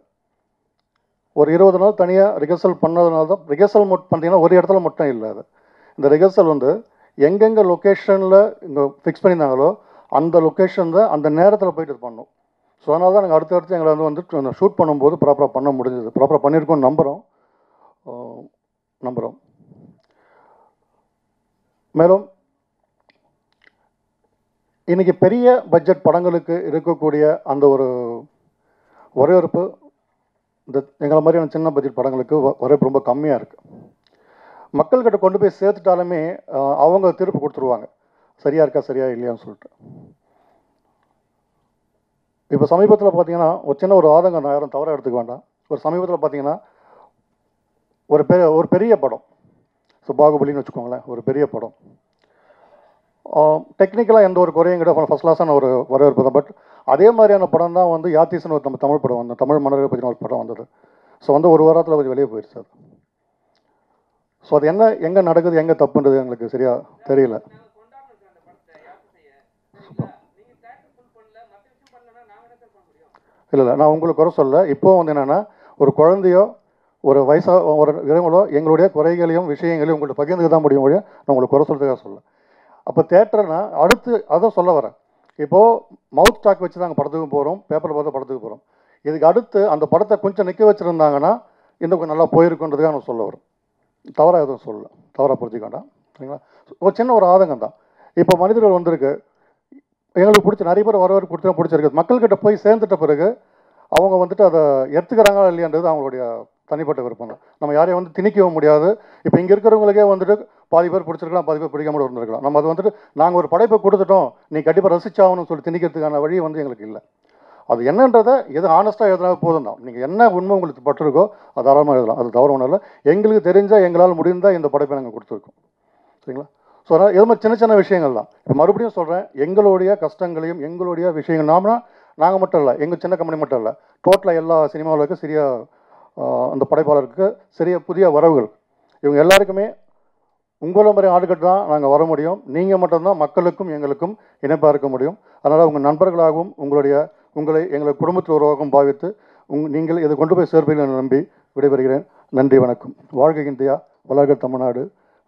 Speaker 9: ஒரு 20 நாள் தனியாக ரிஹர்சல் பண்ணதுனால தான் ரிஹர்சல் பண்ணிங்கன்னா ஒரு இடத்துல மட்டும் இல்லை. அது இந்த ரிஹர்சல் எங்கெங்கே லொக்கேஷனில் இங்கே ஃபிக்ஸ் பண்ணியிருந்தாங்களோ அந்த லொக்கேஷன் தான் அந்த நேரத்தில் போயிட்டு இது பண்ணோம். ஸோ அதனால தான் நாங்கள் அடுத்தடுத்து எங்களை ஷூட் பண்ணும்போது ப்ராப்பராக பண்ண முடிஞ்சது. ப்ராப்பராக பண்ணியிருக்கோம் நம்புகிறோம். மேலும் இன்றைக்கி பெரிய பட்ஜெட் படங்களுக்கு இருக்கக்கூடிய அந்த ஒரு வரவேற்பு இந்த எங்களை மாதிரியான சின்ன பட்ஜெட் படங்களுக்கு வரவேற்பு ரொம்ப கம்மியாக இருக்குது. மக்கள்கிட்ட கொண்டு போய் சேர்த்துட்டாலுமே அவங்க திருப்பி கொடுத்துருவாங்க, சரியாக இருக்கா சரியா இல்லையான்னு சொல்லிட்டு. இப்போ சமீபத்தில் பார்த்தீங்கன்னா ஒரு சின்ன ஒரு ஆதங்கம், நான் யாரும் தவறாக எடுத்துக்க வேண்டாம். ஒரு சமீபத்தில் பார்த்தீங்கன்னா ஒரு பெரிய படம், ஸோ பாகுபலின்னு வச்சுக்கோங்களேன், ஒரு பெரிய படம் டெக்னிக்கலாக எந்த ஒரு குறையும் கிடையாது, ஃபஸ்ட் கிளாஸான ஒரு வரவேற்பு தான். பட் அதே மாதிரியான படம் தான் யாத்திஸ்னு ஒரு நம்ம தமிழ் படம் தமிழ் மன்னரை பற்றின ஒரு படம் வந்தது. ஸோ ஒரு வாரத்தில் கொஞ்சம் வெளியே போயிடுச்சு அது. ஸோ அது எங்கே நடக்குது, எங்கே தப்புன்றது எங்களுக்கு சரியாக தெரியல. இல்லை நான் உங்களுக்கு குறை சொல்ல. இப்போ வந்து என்னென்னா ஒரு குழந்தையோ ஒரு வயசாக ஒரு இளைஞர்களோ எங்களுடைய குறைகளையும் விஷயங்களையும் உங்கள்கிட்ட பகிர்ந்துக்க தான் முடியும் வழியாக நான் உங்களுக்கு குறை சொல்கிறதுக்காக சொல்ல. அப்போ தேட்டர்னா அடுத்து அதை சொல்ல வரேன். இப்போது மவுத் டாக் வச்சு தான் படத்துக்கு போகிறோம், பேப்பரில் பார்த்து படத்துக்கு போகிறோம். இதுக்கு அடுத்து அந்த படத்தை கொஞ்சம் நிற்க வச்சுருந்தாங்கன்னா இன்னும் கொஞ்சம் நல்லா போயிருக்குன்றதுக்காக நான் சொல்ல வரேன். தவறாக எதுவும் சொல்லலை, தவறாக புரிஞ்சுக்க வேண்டாம். சரிங்களா? ஒரு சின்ன ஒரு ஆதங்கம் தான். இப்போ மனிதர்கள் வந்திருக்கு, எங்களுக்கு பிடிச்ச நிறைய பேர் வரவருக்கு பிடிச்சிருக்கு. மக்கள்கிட்ட போய் சேர்ந்துட்ட பிறகு அவங்க வந்துட்டு அதை எடுத்துக்கிறாங்களா இல்லையான்றது அவங்களுடைய தனிப்பட்ட விருப்பம் தான். நம்ம யாரையும் வந்து திணிக்கவும் முடியாது. இப்போ இங்கே இருக்கிறவங்களுக்கே வந்துட்டு பாதி பேர் பிடிச்சிருக்கலாம், பாதி பேர் பிடிக்காம இருந்திருக்கலாம். நம்ம அது வந்துட்டு நாங்கள் ஒரு படைப்பை கொடுத்துட்டோம், நீ கண்டிப்பாக ரசிச்சாகணும்னு சொல்லி திணிக்கிறதுக்கான வழி வந்து எங்களுக்கு இல்லை. அது என்னன்றதை எது ஆனஸ்ட்டாக எழுதினா போதும் தான். நீங்கள் என்ன உண்மை உங்களுக்கு பட்டிருக்கோ அது தாராளமாக எழுதலாம், அது தவறு ஒன்றும் இல்லை. எங்களுக்கு தெரிஞ்சால் எங்களால் முடிந்தால் இந்த படைப்பை நாங்கள் கொடுத்துருக்கோம். சரிங்களா? ஸோ அதனால் இது மாதிரி சின்ன சின்ன விஷயங்கள் தான். இப்போ மறுபடியும் சொல்கிறேன், எங்களுடைய கஷ்டங்களையும் எங்களுடைய விஷயங்கள் நாங்கள் மட்டும் இல்லை, எங்கள் சின்ன கம்பெனி மட்டும் இல்லை, டோட்டலாக எல்லா சினிமாவிலுக்கும் சிறிய அந்த படைப்பாளருக்கு சிறிய புதிய வரவுகள் இவங்க எல்லாருக்குமே உங்களை மாதிரி ஆளுகிட்ட தான் நாங்கள் வர முடியும். நீங்கள் மட்டும்தான் மக்களுக்கும் எங்களுக்கும் இணைப்பாக இருக்க முடியும். அதனால் உங்கள் நண்பர்களாகவும் உங்களை எங்களை குடும்பத்தில் உருவாகவும் பாவித்து நீங்கள் இதை கொண்டு போய் சேர்ப்பீர்கள் என நம்பி விடைபெறுகிறேன். நன்றி, வணக்கம். வாழ்க இந்தியா, வளர்க தமிழ்நாடு,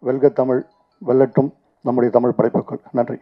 Speaker 9: வெல்க தமிழ், வெல்லட்டும் நம்முடைய தமிழ் படைப்புகள். நன்றி.